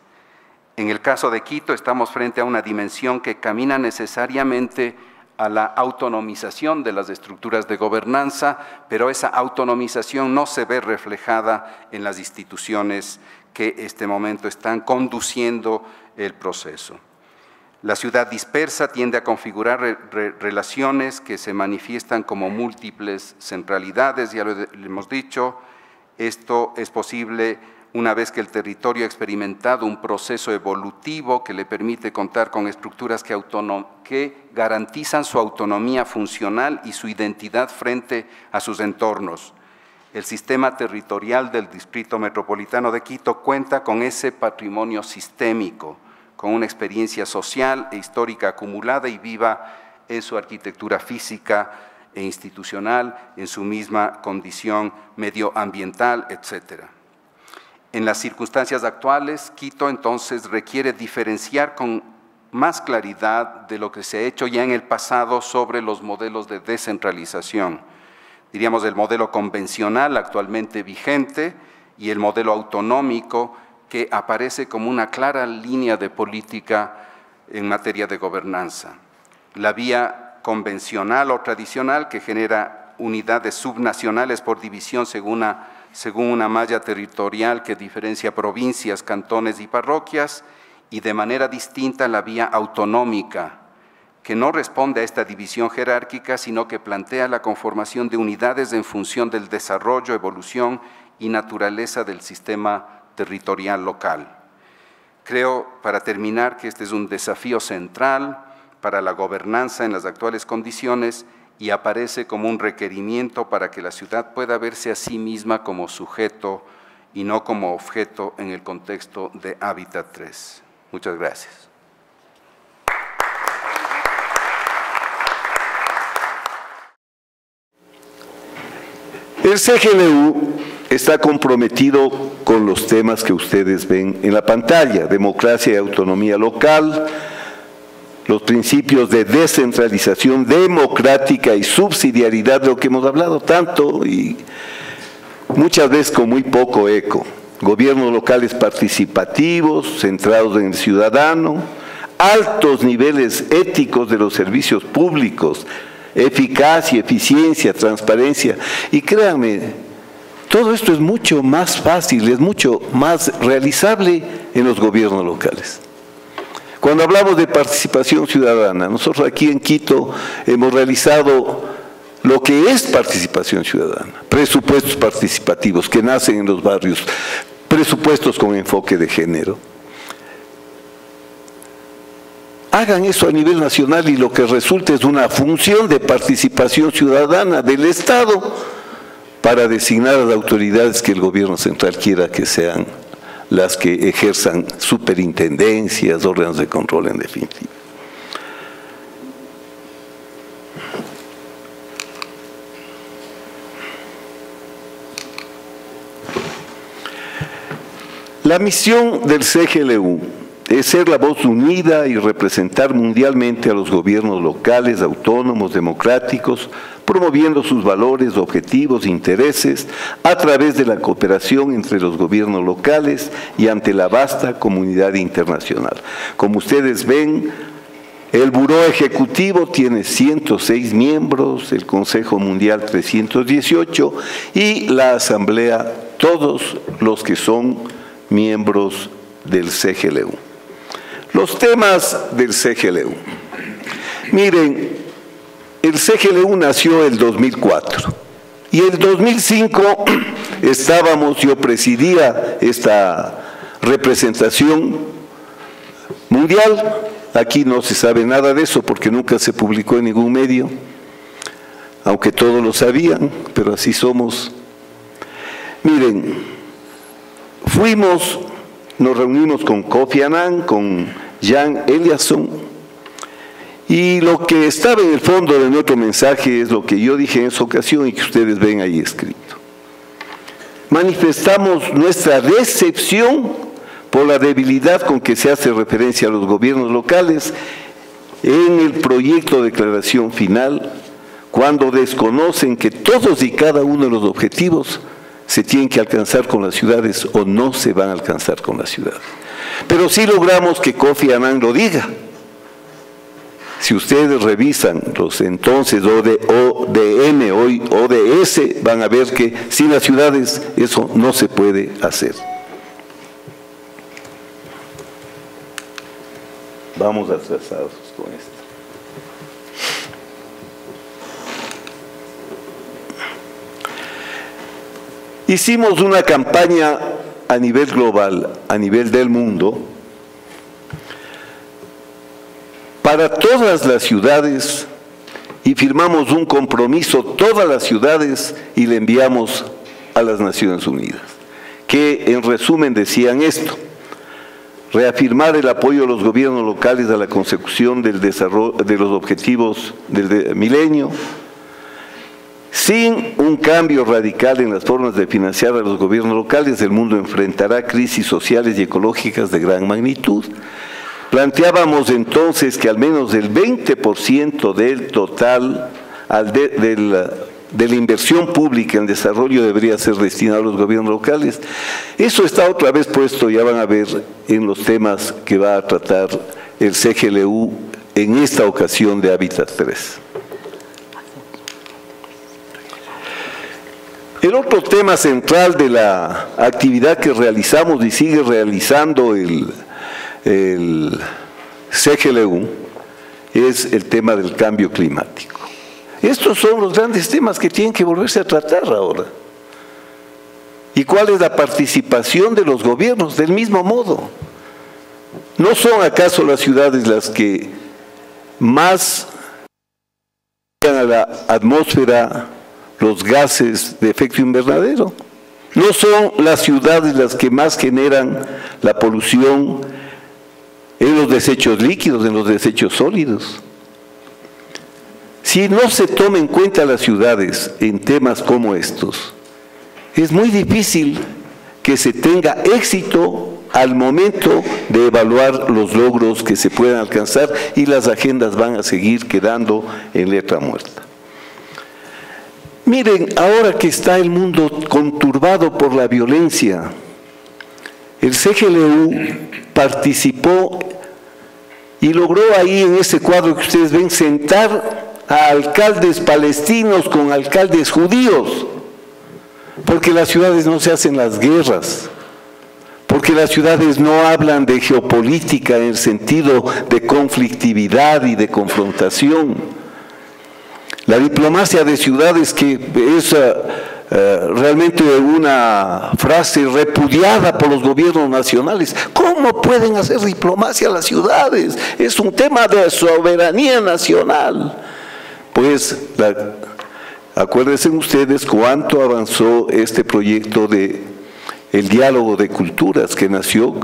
En el caso de Quito estamos frente a una dimensión que camina necesariamente a la autonomización de las estructuras de gobernanza, pero esa autonomización no se ve reflejada en las instituciones que en este momento están conduciendo el proceso. La ciudad dispersa tiende a configurar relaciones que se manifiestan como múltiples centralidades, ya lo hemos dicho. Esto es posible una vez que el territorio ha experimentado un proceso evolutivo que le permite contar con estructuras que garantizan su autonomía funcional y su identidad frente a sus entornos. El sistema territorial del Distrito Metropolitano de Quito cuenta con ese patrimonio sistémico, con una experiencia social e histórica acumulada y viva en su arquitectura física e institucional, en su misma condición medioambiental, etcétera. En las circunstancias actuales, Quito entonces requiere diferenciar con más claridad de lo que se ha hecho ya en el pasado sobre los modelos de descentralización. Diríamos el modelo convencional actualmente vigente y el modelo autonómico que aparece como una clara línea de política en materia de gobernanza. La vía convencional o tradicional que genera unidades subnacionales por división según una malla territorial que diferencia provincias, cantones y parroquias, y de manera distinta la vía autonómica, que no responde a esta división jerárquica, sino que plantea la conformación de unidades en función del desarrollo, evolución y naturaleza del sistema territorial local. Creo, para terminar, que este es un desafío central para la gobernanza en las actuales condiciones y aparece como un requerimiento para que la ciudad pueda verse a sí misma como sujeto y no como objeto en el contexto de Hábitat 3. Muchas gracias. El CGLU está comprometido con los temas que ustedes ven en la pantalla: democracia y autonomía local, los principios de descentralización democrática y subsidiariedad, de lo que hemos hablado tanto y muchas veces con muy poco eco, gobiernos locales participativos, centrados en el ciudadano, altos niveles éticos de los servicios públicos, eficacia, eficiencia, transparencia. Y créanme, todo esto es mucho más fácil, es mucho más realizable en los gobiernos locales. Cuando hablamos de participación ciudadana, nosotros aquí en Quito hemos realizado lo que es participación ciudadana, presupuestos participativos que nacen en los barrios, presupuestos con enfoque de género. Hagan eso a nivel nacional y lo que resulta es una función de participación ciudadana del Estado para designar a las autoridades que el gobierno central quiera que sean las que ejerzan superintendencias, órganos de control en definitiva. La misión del CGLU es ser la voz unida y representar mundialmente a los gobiernos locales, autónomos, democráticos, promoviendo sus valores, objetivos, intereses, a través de la cooperación entre los gobiernos locales y ante la vasta comunidad internacional. Como ustedes ven, el Buró Ejecutivo tiene 106 miembros, el Consejo Mundial 318 y la Asamblea, todos los que son miembros del CGLU. Los temas del CGLU. Miren, el CGLU nació en el 2004 y en el 2005 yo presidía esta representación mundial. Aquí no se sabe nada de eso porque nunca se publicó en ningún medio, aunque todos lo sabían, pero así somos. Miren, nos reunimos con Kofi Annan, con Jan Eliasson, y lo que estaba en el fondo de nuestro mensaje es lo que yo dije en esa ocasión y que ustedes ven ahí escrito. Manifestamos nuestra decepción por la debilidad con que se hace referencia a los gobiernos locales en el proyecto de declaración final, cuando desconocen que todos y cada uno de los objetivos se tienen que alcanzar con las ciudades o no se van a alcanzar con las ciudades. Pero sí logramos que Kofi Annan lo diga. Si ustedes revisan los entonces ODM, hoy ODS, van a ver que sin las ciudades eso no se puede hacer. Vamos atrasados con esto. Hicimos una campaña a nivel global, a nivel del mundo, para todas las ciudades, y firmamos un compromiso todas las ciudades y le enviamos a las Naciones Unidas, que en resumen decían esto: reafirmar el apoyo de los gobiernos locales a la consecución del desarrollo de los objetivos del milenio, sin un cambio radical en las formas de financiar a los gobiernos locales, el mundo enfrentará crisis sociales y ecológicas de gran magnitud. Planteábamos entonces que al menos el 20% del total de la inversión pública en desarrollo debería ser destinado a los gobiernos locales. Eso está otra vez puesto, ya van a ver, en los temas que va a tratar el CGLU en esta ocasión de Hábitat 3. El otro tema central de la actividad que realizamos y sigue realizando el CGLU es el tema del cambio climático. Estos son los grandes temas que tienen que volverse a tratar ahora. ¿Y cuál es la participación de los gobiernos? Del mismo modo. ¿No son acaso las ciudades las que más a la atmósfera los gases de efecto invernadero? ¿No son las ciudades las que más generan la polución en los desechos líquidos, en los desechos sólidos? Si no se toma en cuenta las ciudades en temas como estos, es muy difícil que se tenga éxito al momento de evaluar los logros que se puedan alcanzar, y las agendas van a seguir quedando en letra muerta. Miren, ahora que está el mundo conturbado por la violencia, el CGLU participó y logró ahí, en ese cuadro que ustedes ven, sentar a alcaldes palestinos con alcaldes judíos, porque las ciudades no se hacen las guerras, porque las ciudades no hablan de geopolítica en el sentido de conflictividad y de confrontación. La diplomacia de ciudades, que es realmente una frase repudiada por los gobiernos nacionales. ¿Cómo pueden hacer diplomacia las ciudades? Es un tema de soberanía nacional. Pues acuérdense ustedes cuánto avanzó este proyecto de el diálogo de culturas, que nació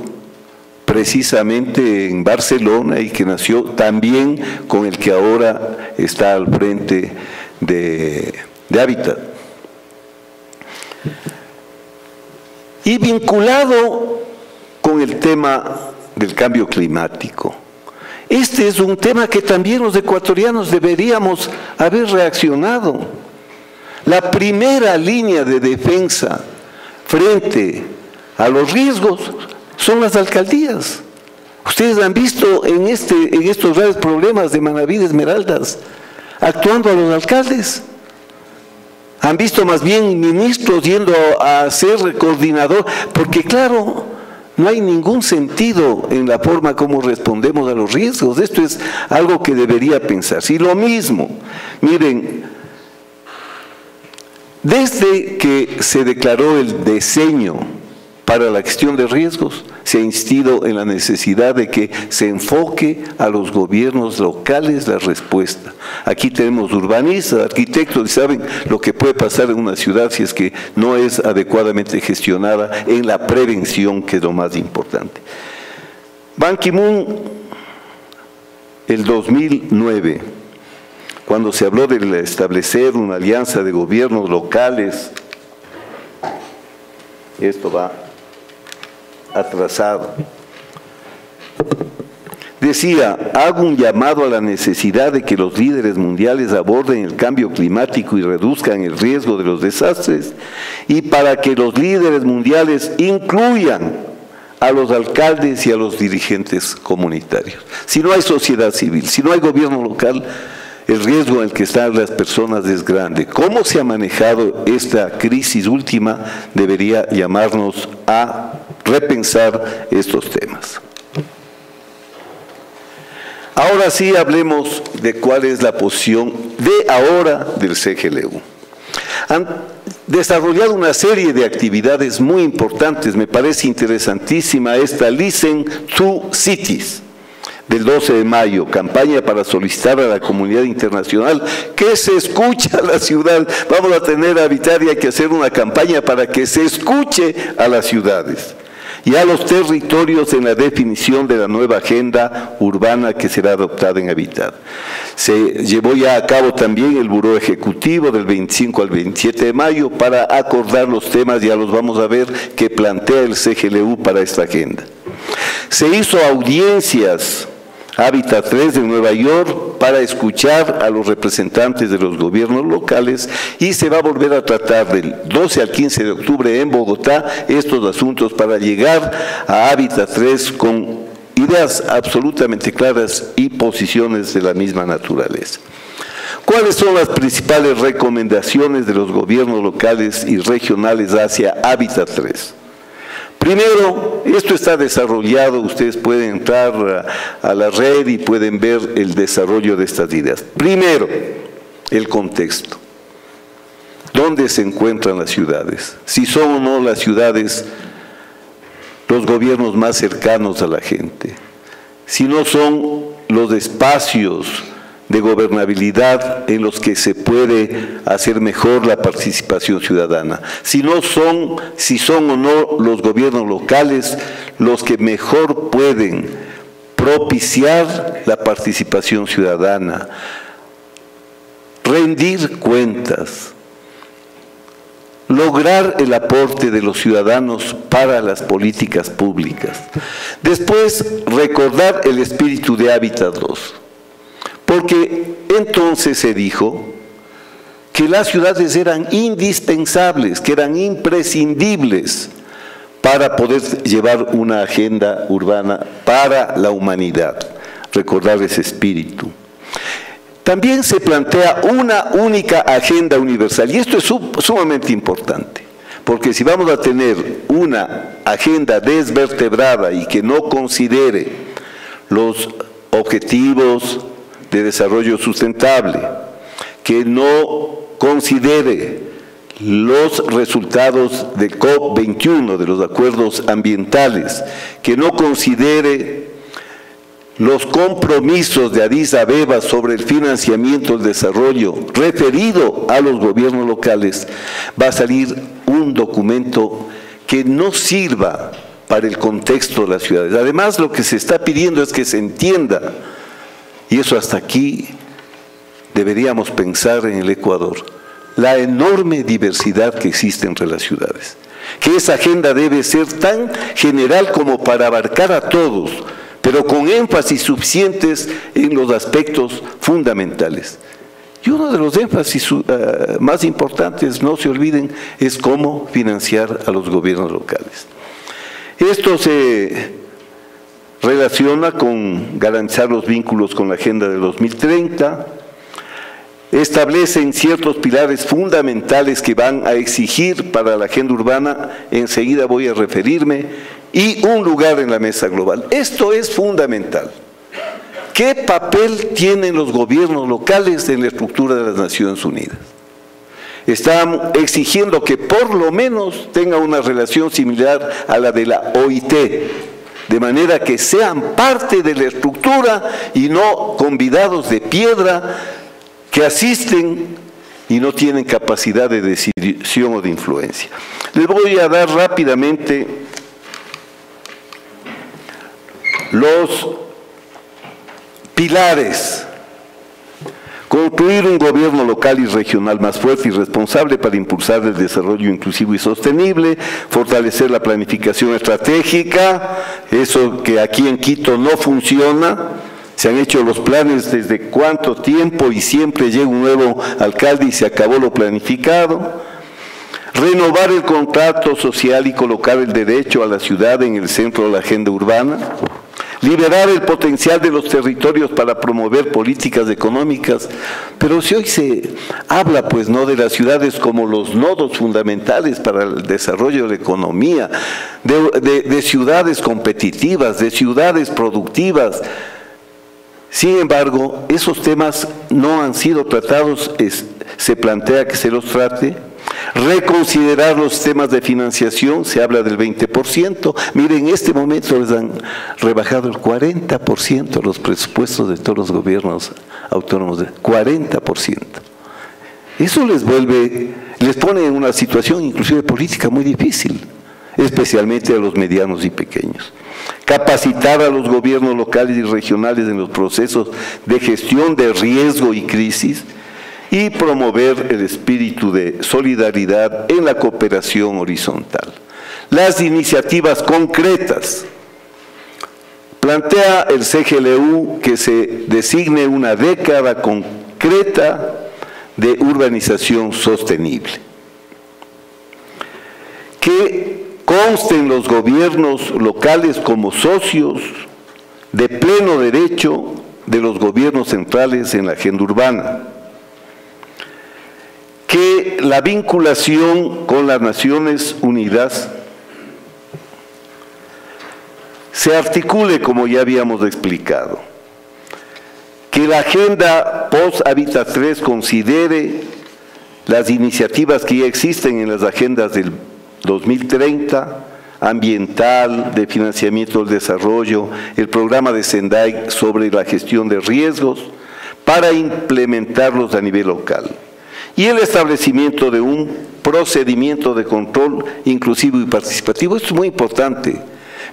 precisamente en Barcelona y que nació también con el que ahora está al frente de Hábitat. Y vinculado con el tema del cambio climático, este es un tema que también los ecuatorianos deberíamos haber reaccionado. La primera línea de defensa frente a los riesgos son las alcaldías. Ustedes han visto en estos graves problemas de Manabí, de Esmeraldas, actuando a los alcaldes. Han visto más bien ministros yendo a ser coordinador, porque claro, no hay ningún sentido en la forma como respondemos a los riesgos. Esto es algo que debería pensarse. Y lo mismo, miren, desde que se declaró el diseño para la gestión de riesgos, se ha insistido en la necesidad de que se enfoque a los gobiernos locales la respuesta. Aquí tenemos urbanistas, arquitectos, y saben lo que puede pasar en una ciudad si es que no es adecuadamente gestionada en la prevención, que es lo más importante. Ban Ki-moon, el 2009, cuando se habló de establecer una alianza de gobiernos locales, esto va atrasado. Decía, hago un llamado a la necesidad de que los líderes mundiales aborden el cambio climático y reduzcan el riesgo de los desastres, y para que los líderes mundiales incluyan a los alcaldes y a los dirigentes comunitarios. Si no hay sociedad civil, si no hay gobierno local, el riesgo en el que están las personas es grande. ¿Cómo se ha manejado esta crisis última? Debería llamarnos a repensar estos temas. Ahora sí hablemos de cuál es la posición de ahora del CGLU. Han desarrollado una serie de actividades muy importantes. Me parece interesantísima esta Listen to Cities del 12 de mayo, campaña para solicitar a la comunidad internacional que se escuche a la ciudad. Vamos a tener a habitar y hay que hacer una campaña para que se escuche a las ciudades y a los territorios en la definición de la nueva agenda urbana que será adoptada en Habitat. Se llevó ya a cabo también el Buró Ejecutivo del 25 al 27 de mayo para acordar los temas, ya los vamos a ver, que plantea el CGLU para esta agenda. Se hizo audiencias Habitat 3 de Nueva York para escuchar a los representantes de los gobiernos locales y se va a volver a tratar del 12 al 15 de octubre en Bogotá estos asuntos para llegar a Habitat 3 con ideas absolutamente claras y posiciones de la misma naturaleza. ¿Cuáles son las principales recomendaciones de los gobiernos locales y regionales hacia Habitat 3? Primero, esto está desarrollado, ustedes pueden entrar a la red y pueden ver el desarrollo de estas ideas. Primero, el contexto. ¿Dónde se encuentran las ciudades? Si son o no las ciudades los gobiernos más cercanos a la gente. Si no son los espacios de gobernabilidad en los que se puede hacer mejor la participación ciudadana. Si son o no los gobiernos locales los que mejor pueden propiciar la participación ciudadana, rendir cuentas, lograr el aporte de los ciudadanos para las políticas públicas. Después, recordar el espíritu de Habitat 2. Porque entonces se dijo que las ciudades eran indispensables, que eran imprescindibles para poder llevar una agenda urbana para la humanidad. Recordar ese espíritu. También se plantea una única agenda universal, y esto es sumamente importante, porque si vamos a tener una agenda desvertebrada y que no considere los objetivos de desarrollo sustentable, que no considere los resultados de COP21, de los acuerdos ambientales, que no considere los compromisos de Addis Abeba sobre el financiamiento del desarrollo referido a los gobiernos locales, va a salir un documento que no sirva para el contexto de las ciudades. Además, lo que se está pidiendo es que se entienda, y eso hasta aquí deberíamos pensar en el Ecuador, la enorme diversidad que existe entre las ciudades, que esa agenda debe ser tan general como para abarcar a todos, pero con énfasis suficientes en los aspectos fundamentales. Y uno de los énfasis más importantes, no se olviden, es cómo financiar a los gobiernos locales. Esto se relaciona con garantizar los vínculos con la Agenda del 2030, establecen ciertos pilares fundamentales que van a exigir para la agenda urbana, enseguida voy a referirme, y un lugar en la mesa global. Esto es fundamental. ¿Qué papel tienen los gobiernos locales en la estructura de las Naciones Unidas? Están exigiendo que por lo menos tenga una relación similar a la de la OIT, de manera que sean parte de la estructura y no convidados de piedra que asisten y no tienen capacidad de decisión o de influencia. Les voy a dar rápidamente los pilares. Construir un gobierno local y regional más fuerte y responsable para impulsar el desarrollo inclusivo y sostenible, fortalecer la planificación estratégica, eso que aquí en Quito no funciona. Se han hecho los planes desde cuánto tiempo y siempre llega un nuevo alcalde y se acabó lo planificado. Renovar el contrato social y colocar el derecho a la ciudad en el centro de la agenda urbana. Liberar el potencial de los territorios para promover políticas económicas. Pero si hoy se habla, pues, no de las ciudades como los nodos fundamentales para el desarrollo de la economía, de ciudades competitivas, de ciudades productivas. Sin embargo, esos temas no han sido tratados, se plantea que se los trate. Reconsiderar los temas de financiación, se habla del 20%, miren, en este momento les han rebajado el 40% los presupuestos de todos los gobiernos autónomos, 40%. Eso les pone en una situación inclusive política muy difícil, especialmente a los medianos y pequeños. Capacitar a los gobiernos locales y regionales en los procesos de gestión de riesgo y crisis, y promover el espíritu de solidaridad en la cooperación horizontal. Las iniciativas concretas. Plantea el CGLU que se designe una década concreta de urbanización sostenible. Que consten los gobiernos locales como socios de pleno derecho de los gobiernos centrales en la agenda urbana. Que la vinculación con las Naciones Unidas se articule como ya habíamos explicado. Que la agenda post-Habitat 3 considere las iniciativas que ya existen en las agendas del 2030, ambiental, de financiamiento del desarrollo, el programa de Sendai sobre la gestión de riesgos, para implementarlos a nivel local. Y el establecimiento de un procedimiento de control inclusivo y participativo. Esto es muy importante.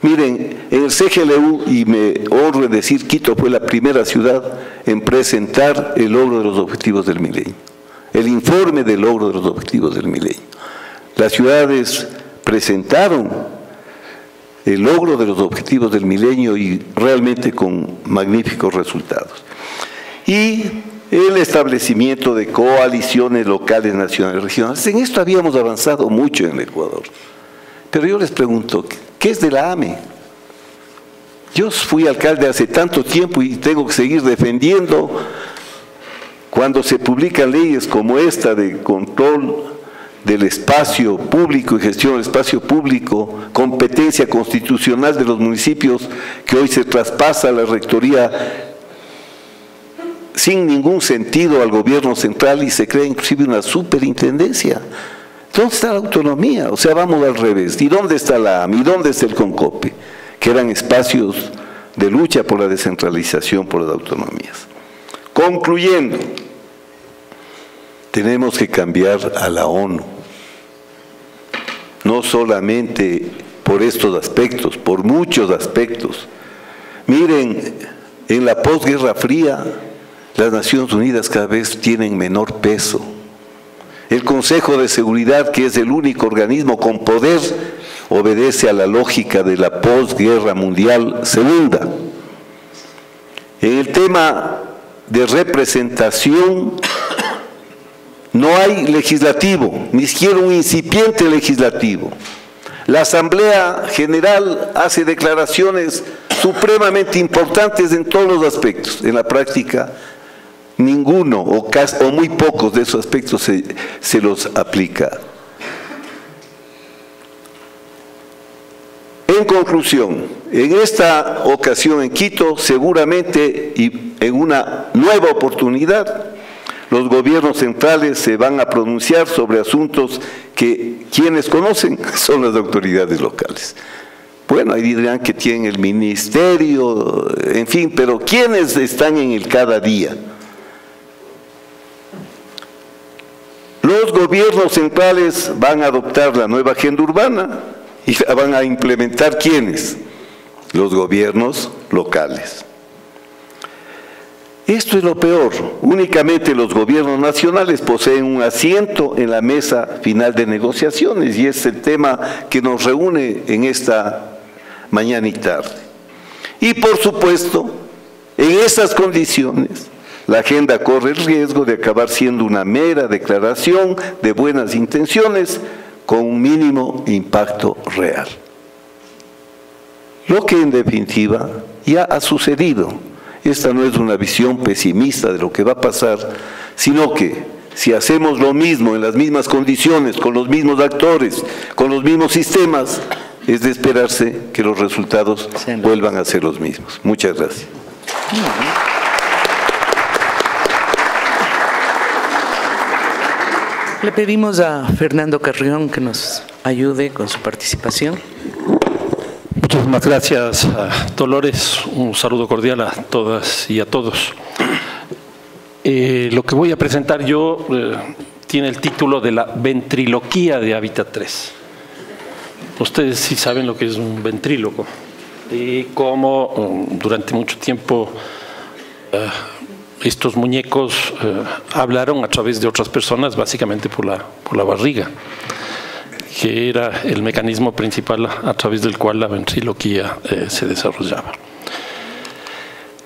Miren, en el CGLU, y me honro en decir, Quito fue la primera ciudad en presentar el logro de los objetivos del milenio, el informe del logro de los objetivos del milenio. Las ciudades presentaron el logro de los objetivos del milenio y realmente con magníficos resultados. Y el establecimiento de coaliciones locales, nacionales, regionales. En esto habíamos avanzado mucho en el Ecuador. Pero yo les pregunto, ¿qué es de la AME? Yo fui alcalde hace tanto tiempo y tengo que seguir defendiendo cuando se publican leyes como esta de control del espacio público y gestión del espacio público, competencia constitucional de los municipios, que hoy se traspasa a la rectoría sin ningún sentido al gobierno central y se crea inclusive una superintendencia. ¿Dónde está la autonomía? O sea, vamos al revés. ¿Y dónde está la AMI? ¿Y dónde está el CONCOPE? Que eran espacios de lucha por la descentralización, por las autonomías. Concluyendo, tenemos que cambiar a la ONU. No solamente por estos aspectos, por muchos aspectos. Miren, en la posguerra fría, las Naciones Unidas cada vez tienen menor peso. El Consejo de Seguridad, que es el único organismo con poder, obedece a la lógica de la posguerra mundial segunda. En el tema de representación, no hay legislativo, ni siquiera un incipiente legislativo. La Asamblea General hace declaraciones supremamente importantes en todos los aspectos. En la práctica, ninguno o muy pocos de esos aspectos se los aplica. En conclusión, en esta ocasión en Quito, seguramente y en una nueva oportunidad, los gobiernos centrales se van a pronunciar sobre asuntos que quienes conocen son las autoridades locales. Bueno, ahí dirán que tienen el ministerio, en fin, pero ¿quiénes están en el cada día? Los gobiernos centrales van a adoptar la nueva agenda urbana y la van a implementar ¿quiénes? Los gobiernos locales. Esto es lo peor. Únicamente los gobiernos nacionales poseen un asiento en la mesa final de negociaciones y es el tema que nos reúne en esta mañana y tarde. Y por supuesto, en esas condiciones, la agenda corre el riesgo de acabar siendo una mera declaración de buenas intenciones con un mínimo impacto real. Lo que en definitiva ya ha sucedido. Esta no es una visión pesimista de lo que va a pasar, sino que si hacemos lo mismo en las mismas condiciones, con los mismos actores, con los mismos sistemas, es de esperarse que los resultados vuelvan a ser los mismos. Muchas gracias. Le pedimos a Fernando Carrión que nos ayude con su participación. Muchísimas gracias, Dolores. Un saludo cordial a todas y a todos. Lo que voy a presentar yo tiene el título de la ventriloquía de Hábitat 3. Ustedes sí saben lo que es un ventríloco y cómo durante mucho tiempo estos muñecos hablaron a través de otras personas, básicamente por la barriga, que era el mecanismo principal a través del cual la ventriloquía se desarrollaba.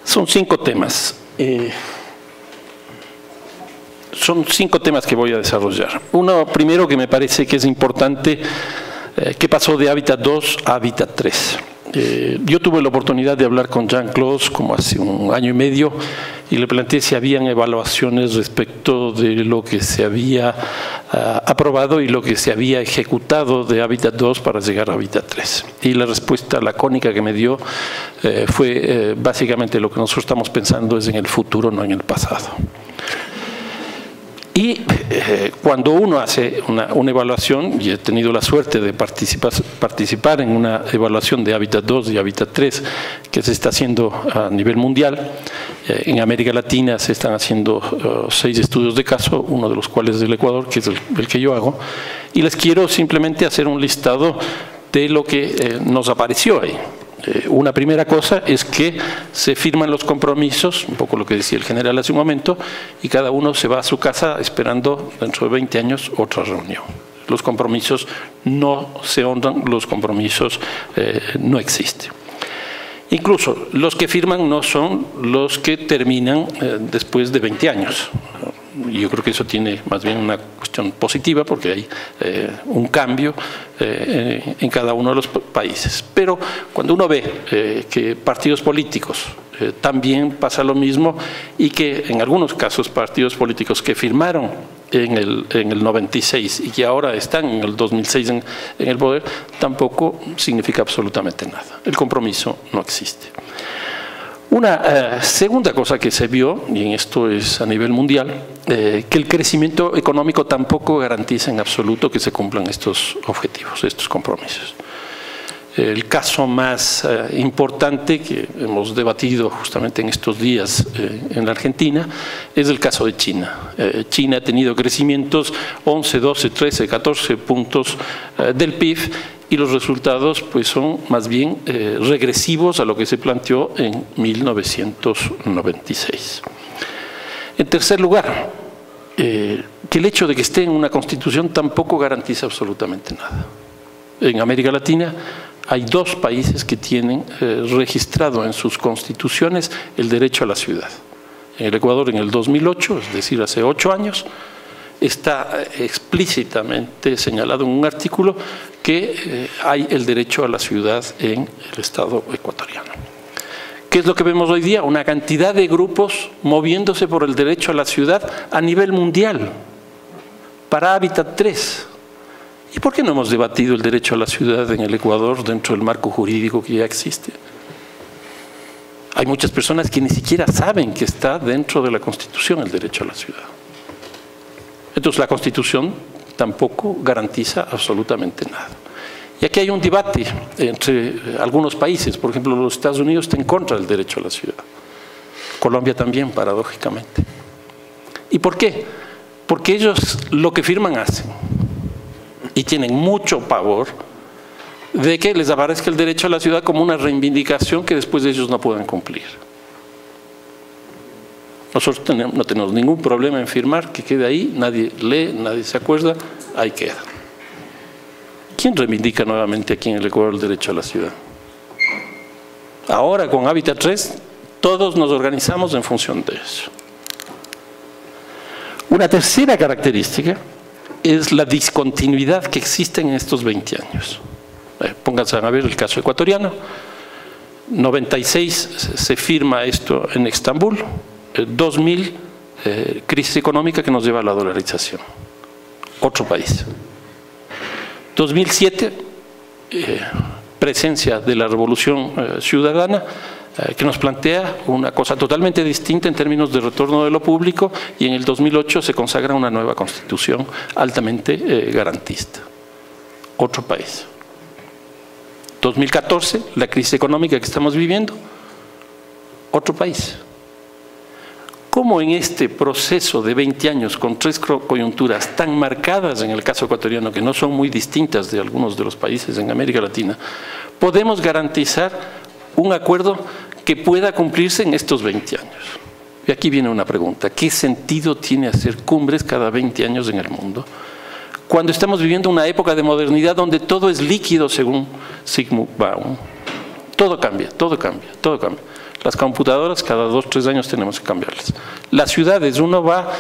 Son 5 temas. Son 5 temas que voy a desarrollar. Uno primero que me parece que es importante, ¿qué pasó de Hábitat 2 a Hábitat 3? Yo tuve la oportunidad de hablar con Jean-Claude como hace un año y medio y le planteé si habían evaluaciones respecto de lo que se había aprobado y lo que se había ejecutado de Hábitat 2 para llegar a Hábitat 3. Y la respuesta lacónica que me dio fue básicamente lo que nosotros estamos pensando es en el futuro, no en el pasado. Y cuando uno hace una evaluación, y he tenido la suerte de participar en una evaluación de Hábitat 2 y Hábitat 3 que se está haciendo a nivel mundial, en América Latina se están haciendo 6 estudios de caso, uno de los cuales es del Ecuador, que es el que yo hago, y les quiero simplemente hacer un listado de lo que nos apareció ahí. Una primera cosa es que se firman los compromisos, un poco lo que decía el general hace un momento, y cada uno se va a su casa esperando dentro de 20 años otra reunión. Los compromisos no se honran, los compromisos no existen. Incluso los que firman no son los que terminan después de 20 años. Yo creo que eso tiene más bien una cuestión positiva porque hay un cambio en cada uno de los países. Pero cuando uno ve que partidos políticos también pasa lo mismo y que en algunos casos partidos políticos que firmaron en el 96 y que ahora están en el 2006 en el poder, tampoco significa absolutamente nada. El compromiso no existe. Una segunda cosa que se vio, y en esto es a nivel mundial, que el crecimiento económico tampoco garantiza en absoluto que se cumplan estos objetivos, estos compromisos. El caso más importante que hemos debatido justamente en estos días en la Argentina es el caso de China. China ha tenido crecimientos 11, 12, 13, 14 puntos del PIB y los resultados pues son más bien regresivos a lo que se planteó en 1996. En tercer lugar, que el hecho de que esté en una constitución tampoco garantiza absolutamente nada. En América Latina hay 2 países que tienen registrado en sus constituciones el derecho a la ciudad. En el Ecuador en el 2008, es decir, hace 8 años, está explícitamente señalado en un artículo que hay el derecho a la ciudad en el Estado ecuatoriano. ¿Qué es lo que vemos hoy día? Una cantidad de grupos moviéndose por el derecho a la ciudad a nivel mundial para Hábitat 3. ¿Y por qué no hemos debatido el derecho a la ciudad en el Ecuador dentro del marco jurídico que ya existe? Hay muchas personas que ni siquiera saben que está dentro de la Constitución el derecho a la ciudad. Entonces la Constitución tampoco garantiza absolutamente nada. Y aquí hay un debate entre algunos países, por ejemplo los Estados Unidos están en contra del derecho a la ciudad. Colombia también, paradójicamente. ¿Y por qué? Porque ellos lo que firman hacen. Y tienen mucho pavor de que les aparezca el derecho a la ciudad como una reivindicación que después ellos no puedan cumplir. Nosotros no tenemos ningún problema en firmar que quede ahí, nadie lee, nadie se acuerda, ahí queda. ¿Quién reivindica nuevamente aquí en el Ecuador el derecho a la ciudad? Ahora con Hábitat 3 todos nos organizamos en función de eso. Una tercera característica es la discontinuidad que existe en estos 20 años. Pónganse a ver el caso ecuatoriano. 96 se firma esto en Estambul, 2000 crisis económica que nos lleva a la dolarización. Otro país. 2007, presencia de la revolución ciudadana, que nos plantea una cosa totalmente distinta en términos de retorno de lo público, y en el 2008 se consagra una nueva constitución altamente garantista. Otro país. 2014, la crisis económica que estamos viviendo, otro país. ¿Cómo en este proceso de 20 años con 3 coyunturas tan marcadas en el caso ecuatoriano, que no son muy distintas de algunos de los países en América Latina, podemos garantizar un acuerdo que pueda cumplirse en estos 20 años? Y aquí viene una pregunta: ¿qué sentido tiene hacer cumbres cada 20 años en el mundo, cuando estamos viviendo una época de modernidad donde todo es líquido, según Zygmunt Bauman? Todo cambia, todo cambia, todo cambia. Las computadoras cada 2 o 3 años tenemos que cambiarlas. Las ciudades, uno va,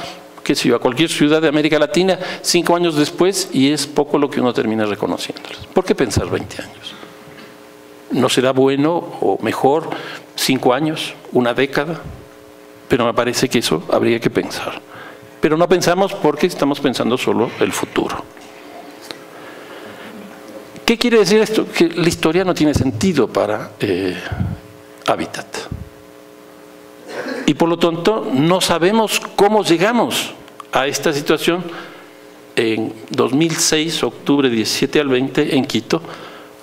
qué sé yo, a cualquier ciudad de América Latina 5 años después y es poco lo que uno termina reconociéndolas. ¿Por qué pensar 20 años? ¿No será bueno o mejor 5 años, una década? Pero me parece que eso habría que pensar. Pero no pensamos porque estamos pensando solo el futuro. ¿Qué quiere decir esto? Que la historia no tiene sentido para Hábitat. Y por lo tanto no sabemos cómo llegamos a esta situación en 2006, octubre 17 al 20, en Quito,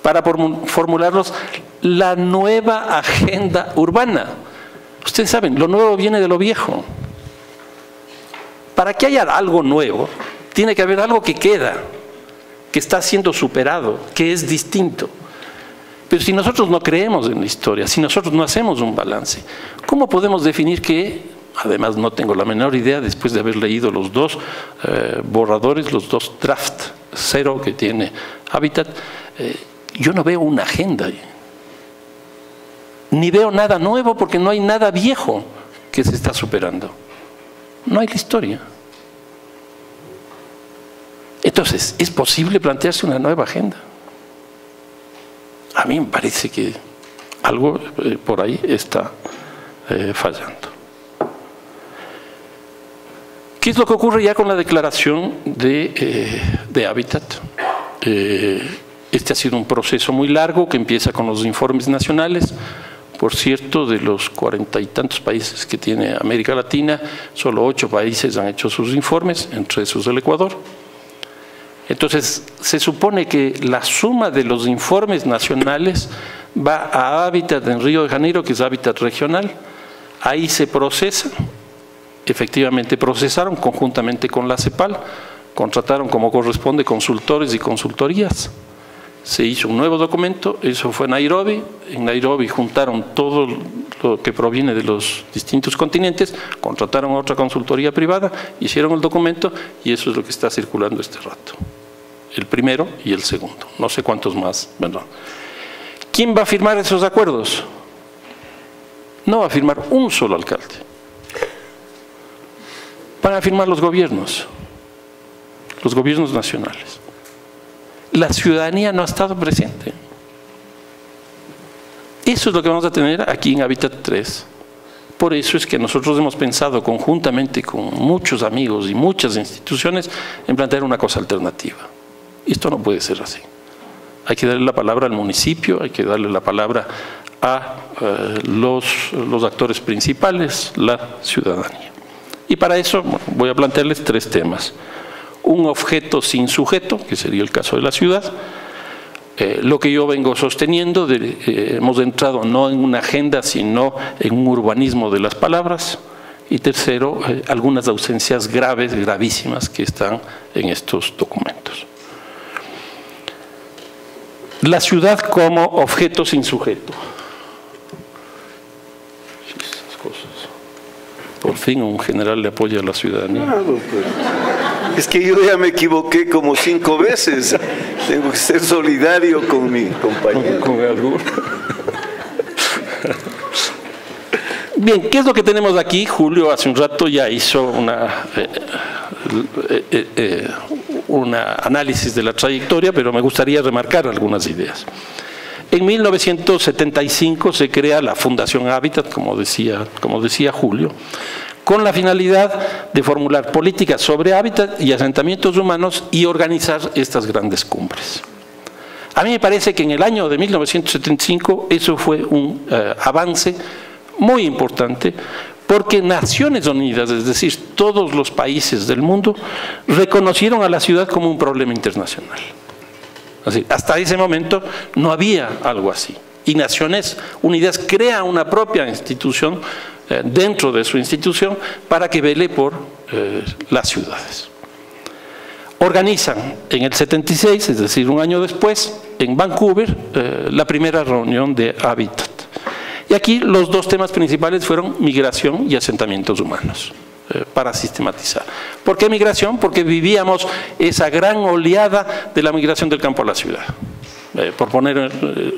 para formularnos la nueva agenda urbana. Ustedes saben, lo nuevo viene de lo viejo. Para que haya algo nuevo, tiene que haber algo que queda, que está siendo superado, que es distinto. Pero si nosotros no creemos en la historia, si nosotros no hacemos un balance, ¿cómo podemos definir que, además no tengo la menor idea después de haber leído los 2 borradores, los 2 draft 0 que tiene Hábitat, yo no veo una agenda ahí. Ni veo nada nuevo porque no hay nada viejo que se está superando. No hay la historia. Entonces, ¿es posible plantearse una nueva agenda? A mí me parece que algo por ahí está fallando. ¿Qué es lo que ocurre ya con la declaración de Hábitat? Este ha sido un proceso muy largo que empieza con los informes nacionales. Por cierto, de los 40 y tantos países que tiene América Latina, solo 8 países han hecho sus informes, entre esos el Ecuador. Entonces, se supone que la suma de los informes nacionales va a Hábitat en Río de Janeiro, que es Hábitat regional. Ahí se procesa, efectivamente procesaron conjuntamente con la CEPAL, contrataron como corresponde consultores y consultorías. Se hizo un nuevo documento, eso fue en Nairobi juntaron todo lo que proviene de los distintos continentes, contrataron a otra consultoría privada, hicieron el documento y eso es lo que está circulando este rato. El primero y el segundo, no sé cuántos más, ¿verdad? ¿Quién va a firmar esos acuerdos? No va a firmar un solo alcalde. Van a firmar los gobiernos nacionales. La ciudadanía no ha estado presente. Eso es lo que vamos a tener aquí en Hábitat 3. Por eso es que nosotros hemos pensado conjuntamente con muchos amigos y muchas instituciones en plantear una cosa alternativa. Esto no puede ser así. Hay que darle la palabra al municipio, hay que darle la palabra a los actores principales, la ciudadanía. Y para eso voy a plantearles 3 temas. Un objeto sin sujeto, que sería el caso de la ciudad. Lo que yo vengo sosteniendo, hemos entrado no en una agenda, sino en un urbanismo de las palabras. Y tercero, algunas ausencias graves, gravísimas, que están en estos documentos. La ciudad como objeto sin sujeto. Esas cosas. Por fin. fin un general le apoya a la ciudadanía. Claro, pues. Es que yo ya me equivoqué como 5 veces. Tengo que ser solidario con mi compañero. Con alguno. Bien, ¿qué es lo que tenemos aquí? Julio hace un rato ya hizo un análisis de la trayectoria, pero me gustaría remarcar algunas ideas. En 1975 se crea la Fundación Hábitat, como decía Julio, con la finalidad de formular políticas sobre hábitat y asentamientos humanos y organizar estas grandes cumbres. A mí me parece que en el año de 1975 eso fue un avance muy importante, porque Naciones Unidas, es decir, todos los países del mundo, reconocieron a la ciudad como un problema internacional. Así, hasta ese momento no había algo así. Y Naciones Unidas crea una propia institución dentro de su institución para que vele por las ciudades. Organizan en el 76, es decir, un año después, en Vancouver, la primera reunión de Hábitat. Y aquí los dos temas principales fueron migración y asentamientos humanos, para sistematizar. ¿Por qué migración? Porque vivíamos esa gran oleada de la migración del campo a la ciudad. Por poner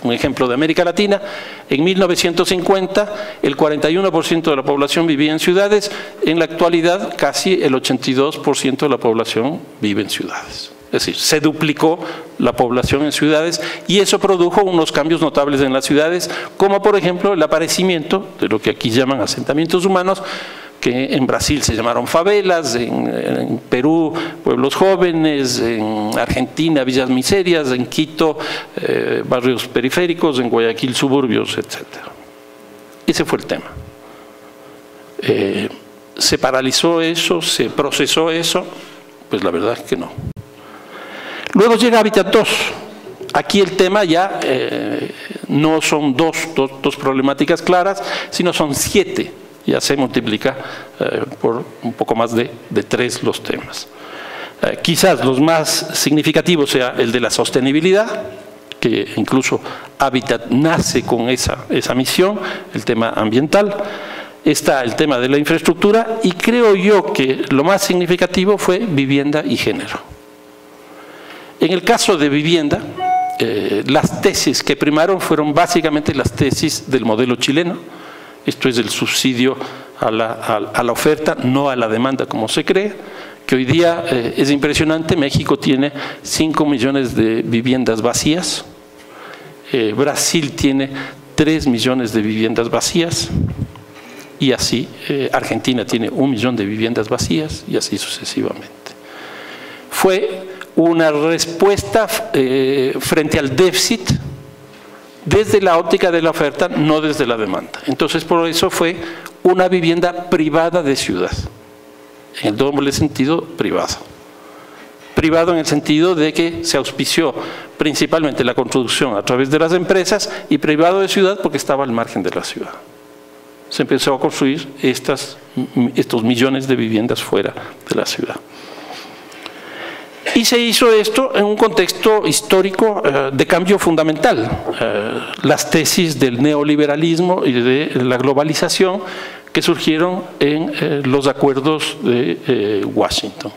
un ejemplo de América Latina, en 1950 el 41% de la población vivía en ciudades, en la actualidad casi el 82% de la población vive en ciudades. Es decir, se duplicó la población en ciudades y eso produjo unos cambios notables en las ciudades, como por ejemplo el aparecimiento de lo que aquí llaman asentamientos humanos, que en Brasil se llamaron favelas, en Perú pueblos jóvenes, en Argentina villas miserias, en Quito barrios periféricos, en Guayaquil suburbios, etc. Ese fue el tema. ¿Se paralizó eso? ¿Se procesó eso? Pues la verdad es que no. Luego llega Hábitat 2. Aquí el tema ya no son dos problemáticas claras, sino son 7. Ya se multiplica por un poco más de 3 los temas. Quizás los más significativos sea el de la sostenibilidad, que incluso Hábitat nace con esa misión, el tema ambiental. Está el tema de la infraestructura y creo yo que lo más significativo fue vivienda y género. En el caso de vivienda, las tesis que primaron fueron básicamente las tesis del modelo chileno. Esto es el subsidio a la oferta, no a la demanda como se cree, que hoy día es impresionante. México tiene 5 millones de viviendas vacías, Brasil tiene 3 millones de viviendas vacías, y así Argentina tiene 1 millón de viviendas vacías, y así sucesivamente. Fue una respuesta frente al déficit desde la óptica de la oferta, no desde la demanda. Entonces, por eso fue una vivienda privada de ciudad, en el doble sentido privado. Privado en el sentido de que se auspició principalmente la construcción a través de las empresas, y privado de ciudad porque estaba al margen de la ciudad. Se empezó a construir estos millones de viviendas fuera de la ciudad. Y se hizo esto en un contexto histórico de cambio fundamental. Las tesis del neoliberalismo y de la globalización que surgieron en los acuerdos de Washington.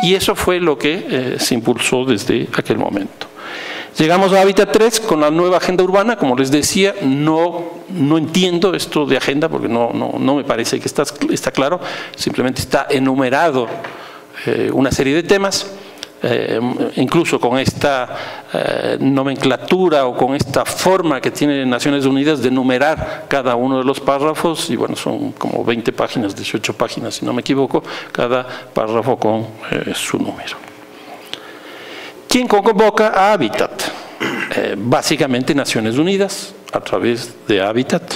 Y eso fue lo que se impulsó desde aquel momento. Llegamos a Hábitat 3 con la nueva agenda urbana. Como les decía, no entiendo esto de agenda porque no me parece que está claro. Simplemente está enumerado una serie de temas, incluso con esta nomenclatura o con esta forma que tiene Naciones Unidas de numerar cada uno de los párrafos, y bueno, son como 20 páginas, 18 páginas si no me equivoco, cada párrafo con su número. ¿Quién convoca a Hábitat? Básicamente Naciones Unidas, a través de Hábitat,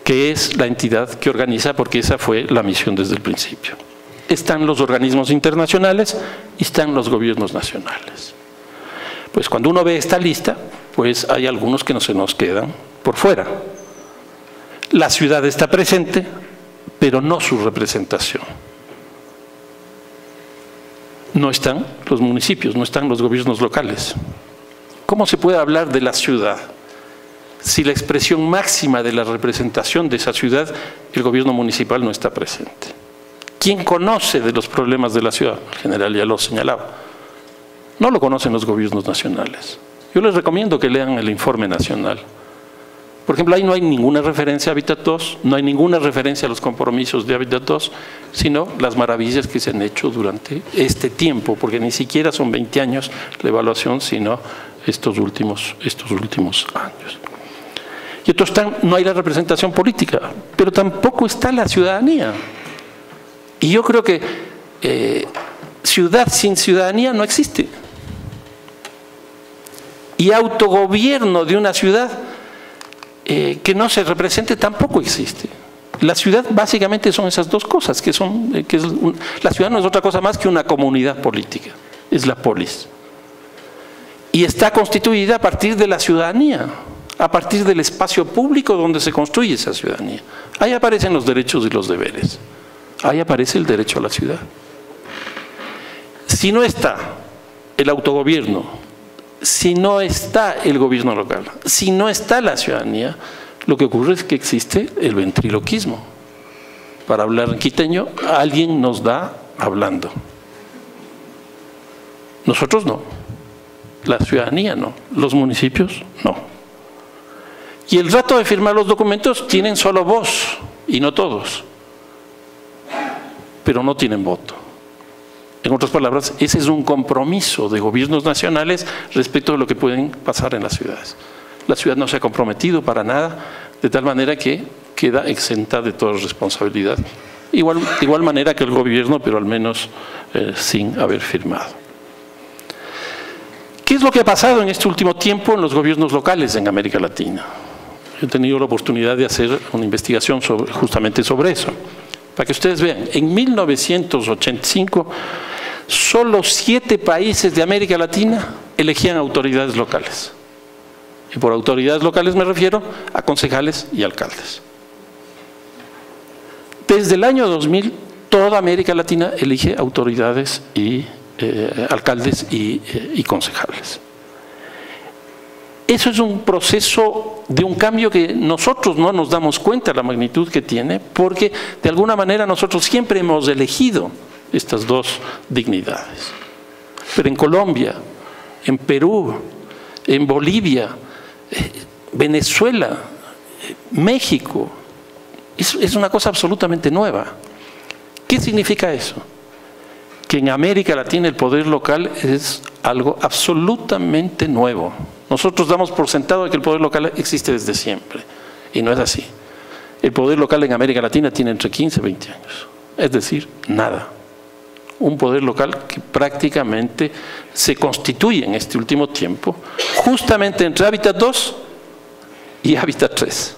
que es la entidad que organiza, porque esa fue la misión desde el principio. Están los organismos internacionales y están los gobiernos nacionales. Pues cuando uno ve esta lista, pues hay algunos que no se nos quedan por fuera. La ciudad está presente, pero no su representación. No están los municipios, no están los gobiernos locales. ¿Cómo se puede hablar de la ciudad si la expresión máxima de la representación de esa ciudad, el gobierno municipal no está presente. ¿Quién conoce de los problemas de la ciudad? El general ya lo señalaba. No lo conocen los gobiernos nacionales. Yo les recomiendo que lean el informe nacional. Por ejemplo, ahí no hay ninguna referencia a Hábitat 2, no hay ninguna referencia a los compromisos de Hábitat 2, sino las maravillas que se han hecho durante este tiempo, porque ni siquiera son 20 años la evaluación, sino estos últimos años. Y entonces no hay la representación política, pero tampoco está la ciudadanía. Y yo creo que ciudad sin ciudadanía no existe. Y autogobierno de una ciudad que no se represente tampoco existe. La ciudad básicamente son esas dos cosas, la ciudad no es otra cosa más que una comunidad política, es la polis. Y está constituida a partir de la ciudadanía, a partir del espacio público donde se construye esa ciudadanía. Ahí aparecen los derechos y los deberes, ahí aparece el derecho a la ciudad. Si no está el autogobierno, si no está el gobierno local, si no está la ciudadanía, lo que ocurre es que existe el ventriloquismo. Para hablar en quiteño, alguien nos da hablando. Nosotros no, la ciudadanía no, los municipios no. Y el rato de firmar los documentos tienen solo voz, y no todos, pero no tienen voto. En otras palabras, ese es un compromiso de gobiernos nacionales respecto de lo que pueden pasar en las ciudades. La ciudad no se ha comprometido para nada, de tal manera que queda exenta de toda responsabilidad. De igual manera que el gobierno, pero al menos sin haber firmado. ¿Qué es lo que ha pasado en este último tiempo en los gobiernos locales en América Latina? He tenido la oportunidad de hacer una investigación justamente sobre eso. Para que ustedes vean, en 1985, solo 7 países de América Latina elegían autoridades locales. Y por autoridades locales me refiero a concejales y alcaldes. Desde el año 2000, toda América Latina elige autoridades y alcaldes y concejales. Eso es un proceso de un cambio que nosotros no nos damos cuenta de la magnitud que tiene, porque de alguna manera nosotros siempre hemos elegido estas dos dignidades. Pero en Colombia, en Perú, en Bolivia, Venezuela, México, es una cosa absolutamente nueva. ¿Qué significa eso? Que en América Latina el poder local es algo absolutamente nuevo. Nosotros damos por sentado que el poder local existe desde siempre, y no es así. El poder local en América Latina tiene entre 15 y 20 años, es decir, nada. Un poder local que prácticamente se constituye en este último tiempo, justamente entre Hábitat 2 y Hábitat 3.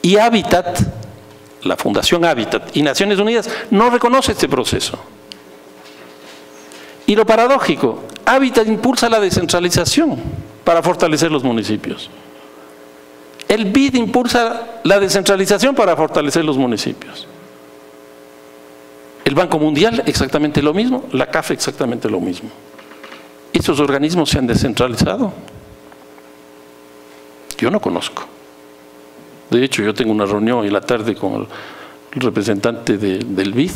Y Hábitat, la Fundación Hábitat y Naciones Unidas no reconoce este proceso. Y lo paradójico, Hábitat impulsa la descentralización para fortalecer los municipios. El BID impulsa la descentralización para fortalecer los municipios. El Banco Mundial exactamente lo mismo, la CAF exactamente lo mismo. ¿Estos organismos se han descentralizado? Yo no conozco. De hecho, yo tengo una reunión hoy en la tarde con el representante del BID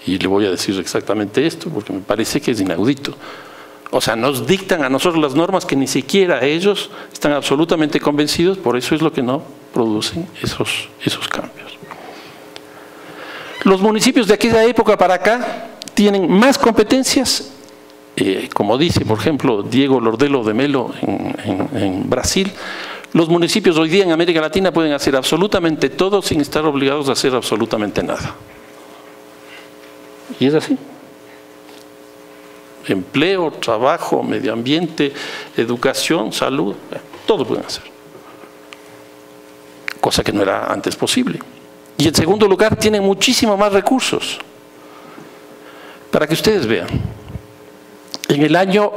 y le voy a decir exactamente esto porque me parece que es inaudito. O sea, nos dictan a nosotros las normas que ni siquiera ellos están absolutamente convencidos, por eso es lo que no producen esos cambios. Los municipios de aquella época para acá tienen más competencias, como dice, por ejemplo, Diego Lordelo de Melo en Brasil. Los municipios hoy día en América Latina pueden hacer absolutamente todo sin estar obligados a hacer absolutamente nada. Y es así. Empleo, trabajo, medio ambiente, educación, salud, todo pueden hacer. Cosa que no era antes posible. Y en segundo lugar, tienen muchísimo más recursos. Para que ustedes vean, en el año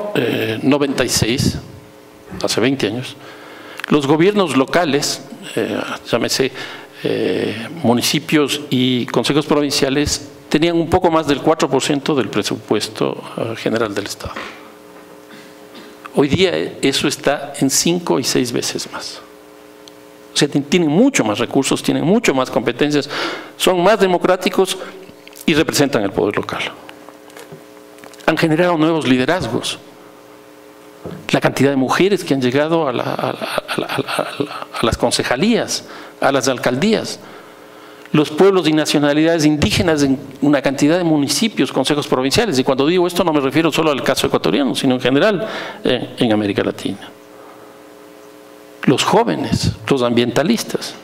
96, hace 20 años, los gobiernos locales, llámese municipios y consejos provinciales, tenían un poco más del 4% del presupuesto general del Estado. Hoy día eso está en 5 y 6 veces más. O sea, tienen mucho más recursos, tienen mucho más competencias, son más democráticos y representan el poder local. Han generado nuevos liderazgos. La cantidad de mujeres que han llegado a las concejalías, a las alcaldías. Los pueblos y nacionalidades indígenas en una cantidad de municipios, consejos provinciales. Y cuando digo esto no me refiero solo al caso ecuatoriano, sino en general en América Latina. Los jóvenes, los ambientalistas.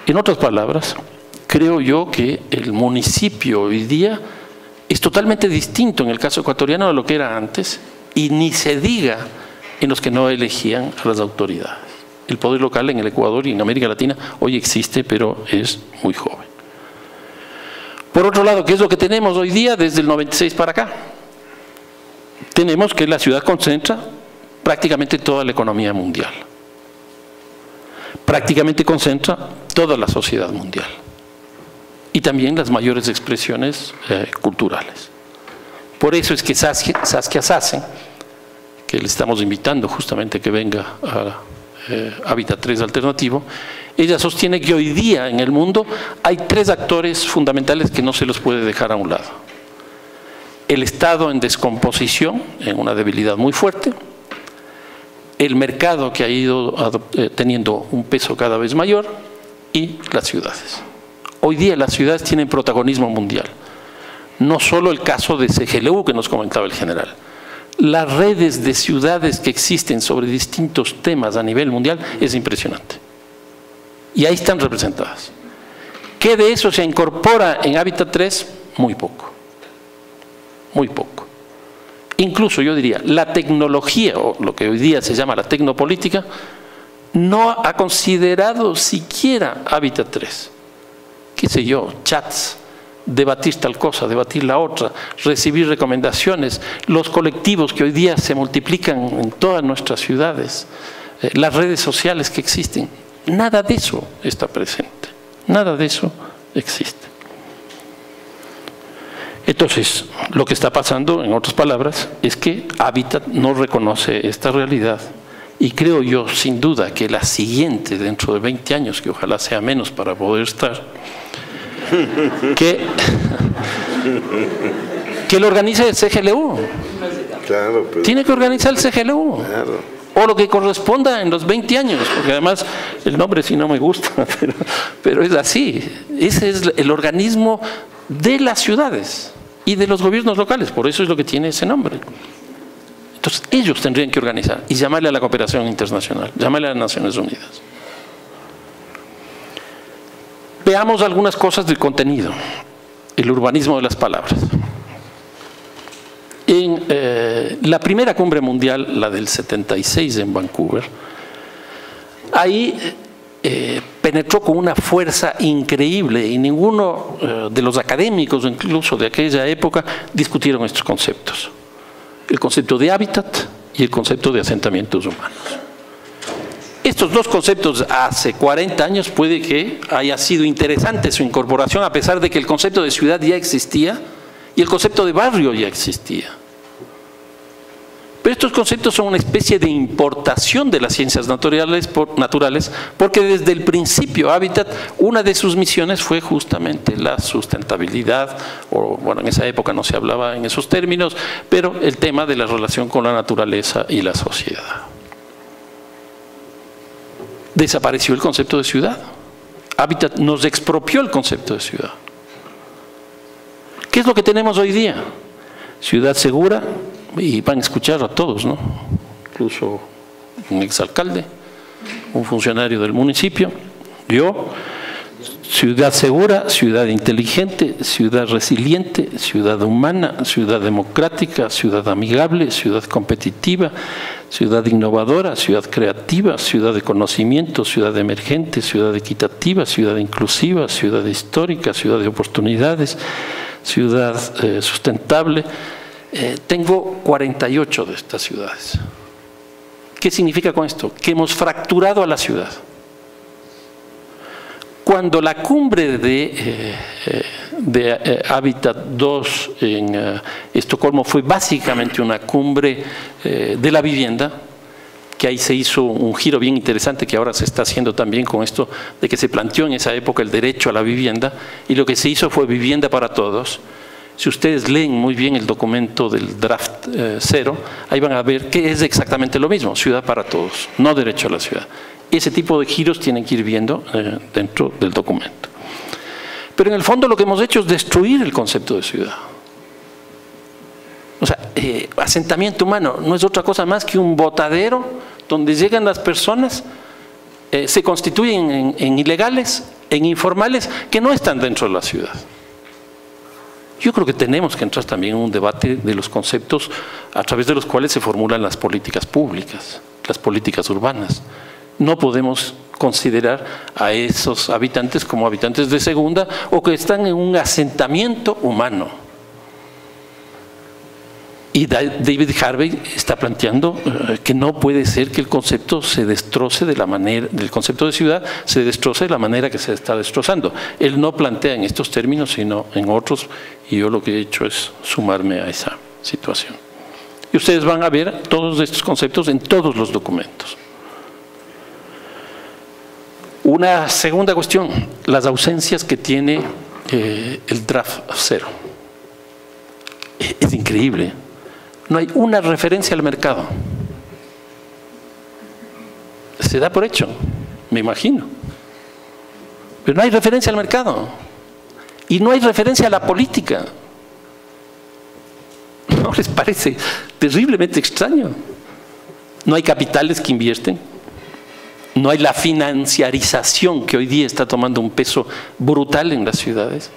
En otras palabras, creo yo que el municipio hoy día es totalmente distinto en el caso ecuatoriano de lo que era antes, y ni se diga en los que no elegían a las autoridades. El poder local en el Ecuador y en América Latina hoy existe, pero es muy joven. Por otro lado, ¿qué es lo que tenemos hoy día desde el 96 para acá? Tenemos que la ciudad concentra prácticamente toda la economía mundial. Prácticamente concentra toda la sociedad mundial. Y también las mayores expresiones culturales. Por eso es que Saskia Sassen, que le estamos invitando justamente que venga a Hábitat 3 Alternativo, ella sostiene que hoy día en el mundo hay 3 actores fundamentales que no se los puede dejar a un lado. El Estado en descomposición, en una debilidad muy fuerte, el mercado que ha ido teniendo un peso cada vez mayor y las ciudades. Hoy día las ciudades tienen protagonismo mundial. No solo el caso de CGLU que nos comentaba el general. Las redes de ciudades que existen sobre distintos temas a nivel mundial es impresionante. Y ahí están representadas. ¿Qué de eso se incorpora en Hábitat 3? Muy poco. Muy poco. Incluso yo diría, la tecnología, o lo que hoy día se llama la tecnopolítica, no ha considerado siquiera Hábitat 3. Qué sé yo, chats, debatir tal cosa, debatir la otra, recibir recomendaciones, los colectivos que hoy día se multiplican en todas nuestras ciudades, las redes sociales que existen, nada de eso está presente, nada de eso existe. Entonces, lo que está pasando, en otras palabras, es que Hábitat no reconoce esta realidad y creo yo, sin duda, que la siguiente, dentro de 20 años, que ojalá sea menos para poder estar, que lo organice el CGLU. Claro, pero tiene que organizar el CGLU. Claro. O lo que corresponda en los 20 años, porque además el nombre sí no me gusta, pero es así. Ese es el organismo de las ciudades y de los gobiernos locales, por eso es lo que tiene ese nombre. Entonces ellos tendrían que organizar y llamarle a la cooperación internacional, llamarle a las Naciones Unidas. Veamos algunas cosas del contenido, el urbanismo de las palabras. En la primera cumbre mundial, la del 76 en Vancouver, ahí penetró con una fuerza increíble y ninguno de los académicos, incluso de aquella época, discutieron estos conceptos. El concepto de hábitat y el concepto de asentamientos humanos. Estos dos conceptos hace 40 años puede que haya sido interesante su incorporación, a pesar de que el concepto de ciudad ya existía y el concepto de barrio ya existía. Pero estos conceptos son una especie de importación de las ciencias naturales, porque desde el principio Hábitat, una de sus misiones fue justamente la sustentabilidad, o bueno, en esa época no se hablaba en esos términos, pero el tema de la relación con la naturaleza y la sociedad. Desapareció el concepto de ciudad. Hábitat nos expropió el concepto de ciudad. ¿Qué es lo que tenemos hoy día? Ciudad segura, y van a escuchar a todos, ¿no? Incluso un exalcalde, un funcionario del municipio, yo, ciudad segura, ciudad inteligente, ciudad resiliente, ciudad humana, ciudad democrática, ciudad amigable, ciudad competitiva, ciudad innovadora, ciudad creativa, ciudad de conocimiento, ciudad emergente, ciudad equitativa, ciudad inclusiva, ciudad histórica, ciudad de oportunidades, ciudad sustentable. Tengo 48 de estas ciudades. ¿Qué significa con esto? Que hemos fracturado a la ciudad. Cuando la cumbre de Hábitat 2 en Estocolmo fue básicamente una cumbre de la vivienda, que ahí se hizo un giro bien interesante que ahora se está haciendo también con esto de que se planteó en esa época el derecho a la vivienda y lo que se hizo fue vivienda para todos. Si ustedes leen muy bien el documento del draft 0, ahí van a ver que es exactamente lo mismo, ciudad para todos, no derecho a la ciudad. Ese tipo de giros tienen que ir viendo dentro del documento. Pero en el fondo lo que hemos hecho es destruir el concepto de ciudad. O sea, asentamiento humano no es otra cosa más que un botadero donde llegan las personas, se constituyen en ilegales, en informales, que no están dentro de la ciudad. Yo creo que tenemos que entrar también en un debate de los conceptos a través de los cuales se formulan las políticas públicas, las políticas urbanas. No podemos considerar a esos habitantes como habitantes de segunda o que están en un asentamiento humano. Y David Harvey está planteando que no puede ser que el concepto se destroce de la manera, el concepto de ciudad se destroce de la manera que se está destrozando. Él no plantea en estos términos, sino en otros, y yo lo que he hecho es sumarme a esa situación. Y ustedes van a ver todos estos conceptos en todos los documentos. Una segunda cuestión, las ausencias que tiene el draft 0. Es increíble. No hay una referencia al mercado. Se da por hecho, me imagino. Pero no hay referencia al mercado. Y no hay referencia a la política. ¿No les parece terriblemente extraño? No hay capitales que invierten. No hay la financiarización que hoy día está tomando un peso brutal en las ciudades.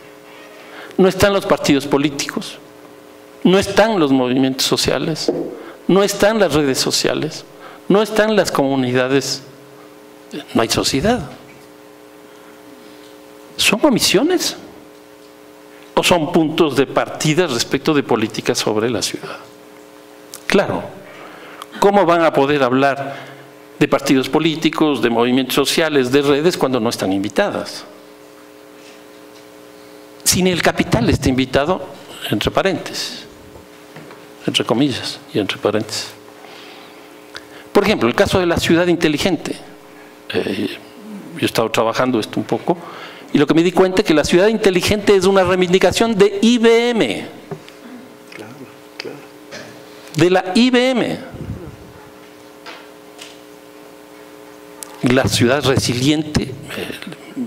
No están los partidos políticos. No están los movimientos sociales, no están las redes sociales, no están las comunidades, no hay sociedad. ¿Son omisiones o son puntos de partida respecto de políticas sobre la ciudad? Claro, ¿cómo van a poder hablar de partidos políticos, de movimientos sociales, de redes cuando no están invitadas? Si ni el capital está invitado, entre paréntesis. Entre comillas y entre paréntesis. Por ejemplo, el caso de la ciudad inteligente. Yo he estado trabajando esto un poco y lo que me di cuenta es que la ciudad inteligente es una reivindicación de IBM. Claro. De la IBM. La ciudad resiliente,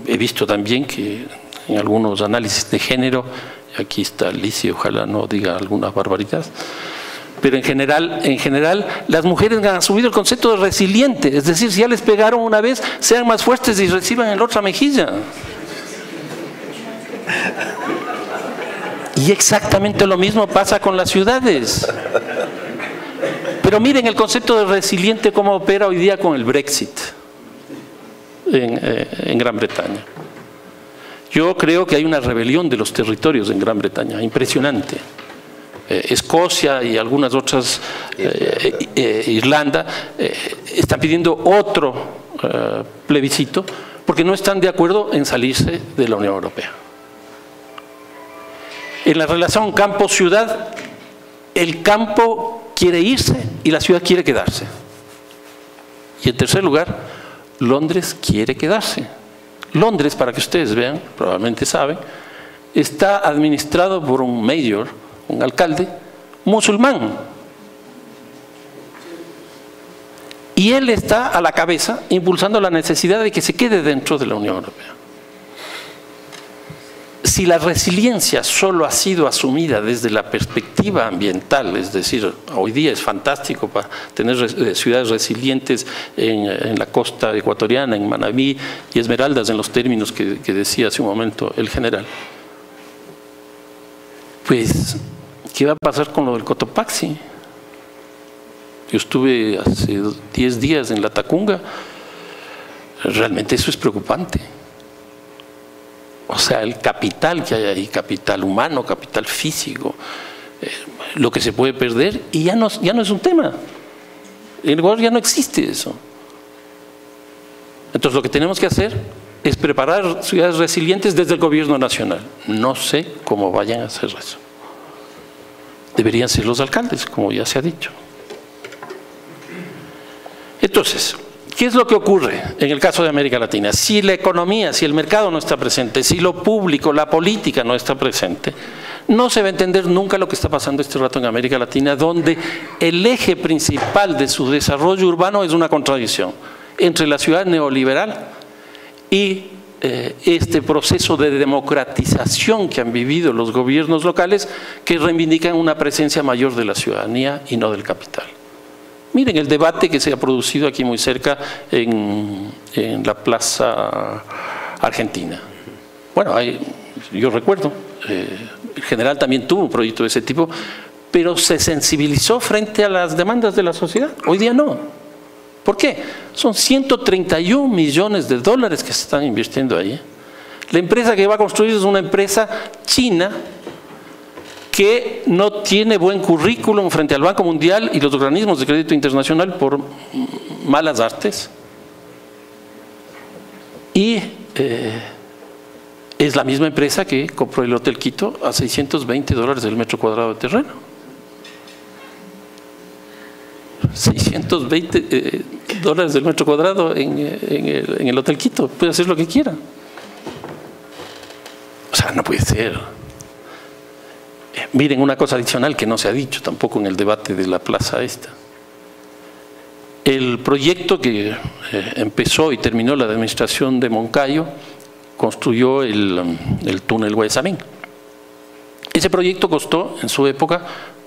he visto también que en algunos análisis de género, aquí está Lizy, ojalá no diga alguna barbaridad, pero en general las mujeres han asumido el concepto de resiliente, es decir, si ya les pegaron una vez, sean más fuertes y reciban en la otra mejilla. Y exactamente lo mismo pasa con las ciudades. Pero miren el concepto de resiliente cómo opera hoy día con el Brexit en Gran Bretaña. Yo creo que hay una rebelión de los territorios en Gran Bretaña, impresionante. Escocia y algunas otras, Irlanda, están pidiendo otro plebiscito porque no están de acuerdo en salirse de la Unión Europea. En la relación campo-ciudad, el campo quiere irse y la ciudad quiere quedarse. Y en tercer lugar, Londres quiere quedarse. Londres, para que ustedes vean, probablemente saben, está administrado por un mayor, un alcalde musulmán. Y él está a la cabeza impulsando la necesidad de que se quede dentro de la Unión Europea. Si la resiliencia solo ha sido asumida desde la perspectiva ambiental, es decir, hoy día es fantástico para tener ciudades resilientes en la costa ecuatoriana, en Manabí y Esmeraldas, en los términos que decía hace un momento el general, pues, ¿qué va a pasar con lo del Cotopaxi? Yo estuve hace 10 días en la Tacunga, realmente eso es preocupante. O sea, el capital que hay ahí, capital humano, capital físico, lo que se puede perder y ya no es un tema. En Ecuador ya no existe eso. Entonces lo que tenemos que hacer es preparar ciudades resilientes desde el gobierno nacional. No sé cómo vayan a hacer eso. Deberían ser los alcaldes, como ya se ha dicho. Entonces, ¿qué es lo que ocurre en el caso de América Latina? Si la economía, si el mercado no está presente, si lo público, la política no está presente, no se va a entender nunca lo que está pasando este rato en América Latina, donde el eje principal de su desarrollo urbano es una contradicción entre la ciudad neoliberal y este proceso de democratización que han vivido los gobiernos locales, que reivindican una presencia mayor de la ciudadanía y no del capital. Miren el debate que se ha producido aquí muy cerca en la Plaza Argentina. Bueno, yo recuerdo, el general también tuvo un proyecto de ese tipo, pero se sensibilizó frente a las demandas de la sociedad. Hoy día no. ¿Por qué? Son 131 millones de dólares que se están invirtiendo ahí. La empresa que va a construir es una empresa china que no tiene buen currículum frente al Banco Mundial y los organismos de crédito internacional por malas artes. Y es la misma empresa que compró el Hotel Quito a $620 el metro cuadrado de terreno. 620 dólares del metro cuadrado en el Hotel Quito. Puede hacer lo que quiera. O sea, no puede ser. Miren una cosa adicional que no se ha dicho tampoco en el debate de la plaza esta. El proyecto que empezó y terminó la administración de Moncayo construyó el túnel Guayasamín. Ese proyecto costó en su época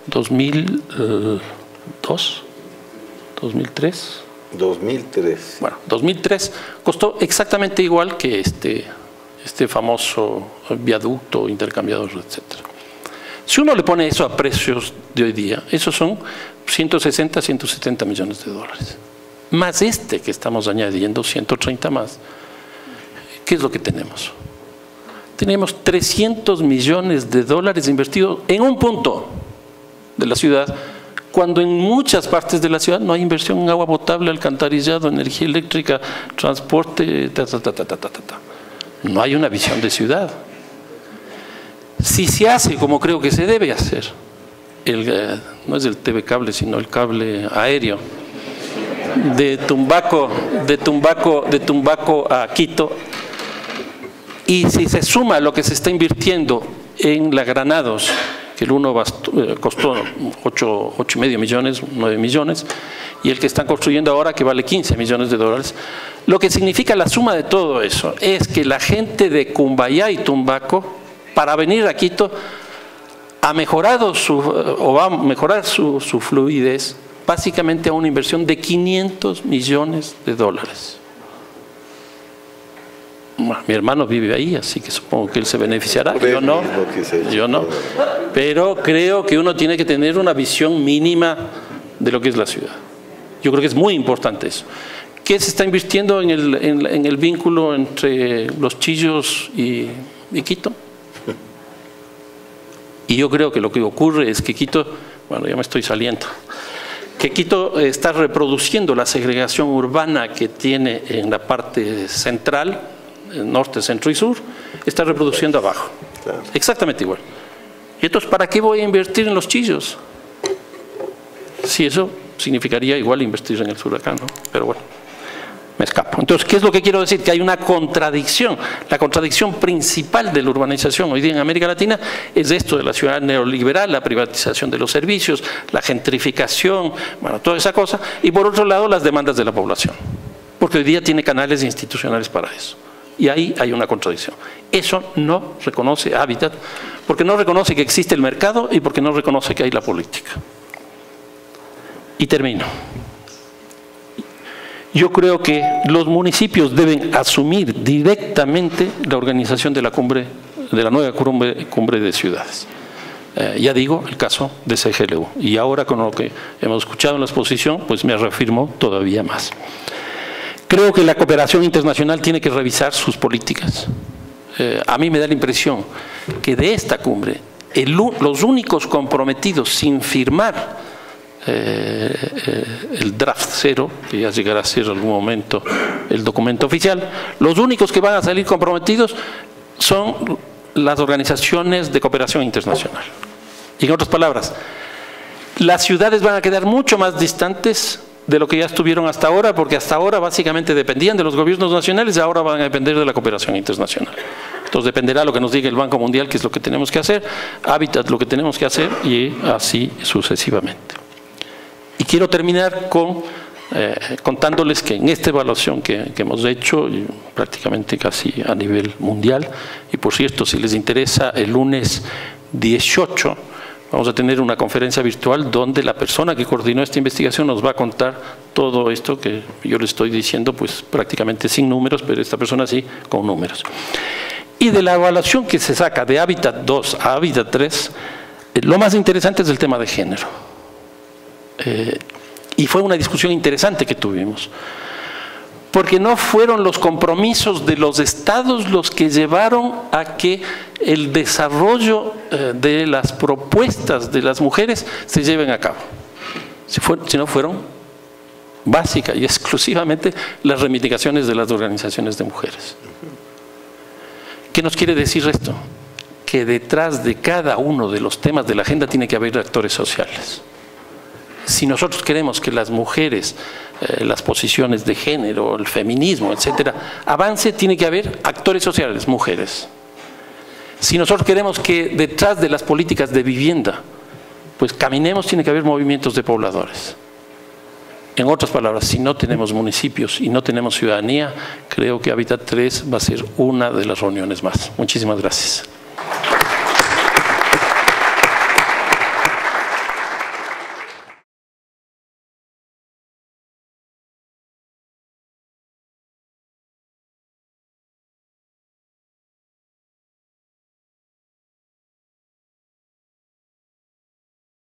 2002. 2003. 2003. Bueno, 2003 costó exactamente igual que este famoso viaducto, intercambiador, etcétera. Si uno le pone eso a precios de hoy día, esos son 160, 170 millones de dólares. Más que estamos añadiendo, 130 más. ¿Qué es lo que tenemos? Tenemos 300 millones de dólares invertidos en un punto de la ciudad, cuando en muchas partes de la ciudad no hay inversión en agua potable, alcantarillado, energía eléctrica, transporte, No hay una visión de ciudad. Si se hace como creo que se debe hacer, no es el TV cable, sino el cable aéreo, de Tumbaco a Quito, y si se suma lo que se está invirtiendo en la Granados, que el uno costó 8,5 millones, 9 millones, y el que están construyendo ahora que vale 15 millones de dólares. Lo que significa la suma de todo eso es que la gente de Cumbayá y Tumbaco, para venir a Quito, ha mejorado va a mejorar su fluidez, básicamente a una inversión de 500 millones de dólares. Mi hermano vive ahí, así que supongo que él se beneficiará. Yo no, pero creo que uno tiene que tener una visión mínima de lo que es la ciudad. Yo creo que es muy importante eso. ¿Qué se está invirtiendo en el vínculo entre Los Chillos y Quito? Y yo creo que lo que ocurre es que Quito, bueno, ya me estoy saliendo, que Quito está reproduciendo la segregación urbana que tiene en la parte central, norte, centro y sur, está reproduciendo abajo. Claro. Exactamente igual. Y entonces, ¿para qué voy a invertir en Los Chillos? Si eso significaría igual invertir en el sur acá, ¿no? Pero bueno, me escapo. Entonces, ¿qué es lo que quiero decir? Que hay una contradicción. La contradicción principal de la urbanización hoy día en América Latina es esto de la ciudad neoliberal, la privatización de los servicios, la gentrificación, bueno, toda esa cosa. Y por otro lado, las demandas de la población. Porque hoy día tiene canales institucionales para eso. Y ahí hay una contradicción. Eso no reconoce Hábitat, porque no reconoce que existe el mercado y porque no reconoce que hay la política. Y termino. Yo creo que los municipios deben asumir directamente la organización de la cumbre, de la nueva cumbre de ciudades. Ya digo, el caso de CGLU. Y ahora con lo que hemos escuchado en la exposición, pues me reafirmo todavía más. Creo que la cooperación internacional tiene que revisar sus políticas. A mí me da la impresión que de esta cumbre, los únicos comprometidos sin firmar el draft 0, que ya llegará a ser en algún momento el documento oficial, los únicos que van a salir comprometidos son las organizaciones de cooperación internacional. Y en otras palabras, las ciudades van a quedar mucho más distantes de lo que ya estuvieron hasta ahora, porque hasta ahora básicamente dependían de los gobiernos nacionales y ahora van a depender de la cooperación internacional. Entonces dependerá lo que nos diga el Banco Mundial, qué es lo que tenemos que hacer, Hábitat lo que tenemos que hacer y así sucesivamente. Y quiero terminar contándoles que en esta evaluación que hemos hecho, prácticamente casi a nivel mundial, y por cierto, si les interesa, el lunes 18 vamos a tener una conferencia virtual donde la persona que coordinó esta investigación nos va a contar todo esto que yo le estoy diciendo, pues prácticamente sin números, pero esta persona sí con números. Y de la evaluación que se saca de Hábitat 2 a Hábitat 3, lo más interesante es el tema de género. Y fue una discusión interesante que tuvimos, porque no fueron los compromisos de los estados los que llevaron a que el desarrollo de las propuestas de las mujeres se lleven a cabo, sino fueron básica y exclusivamente las reivindicaciones de las organizaciones de mujeres. ¿Qué nos quiere decir esto? Que detrás de cada uno de los temas de la agenda tiene que haber actores sociales. Si nosotros queremos que las mujeres, las posiciones de género, el feminismo, etcétera, avance, tiene que haber actores sociales, mujeres. Si nosotros queremos que detrás de las políticas de vivienda, pues caminemos, tiene que haber movimientos de pobladores. En otras palabras, si no tenemos municipios y no tenemos ciudadanía, creo que Hábitat 3 va a ser una de las reuniones más. Muchísimas gracias.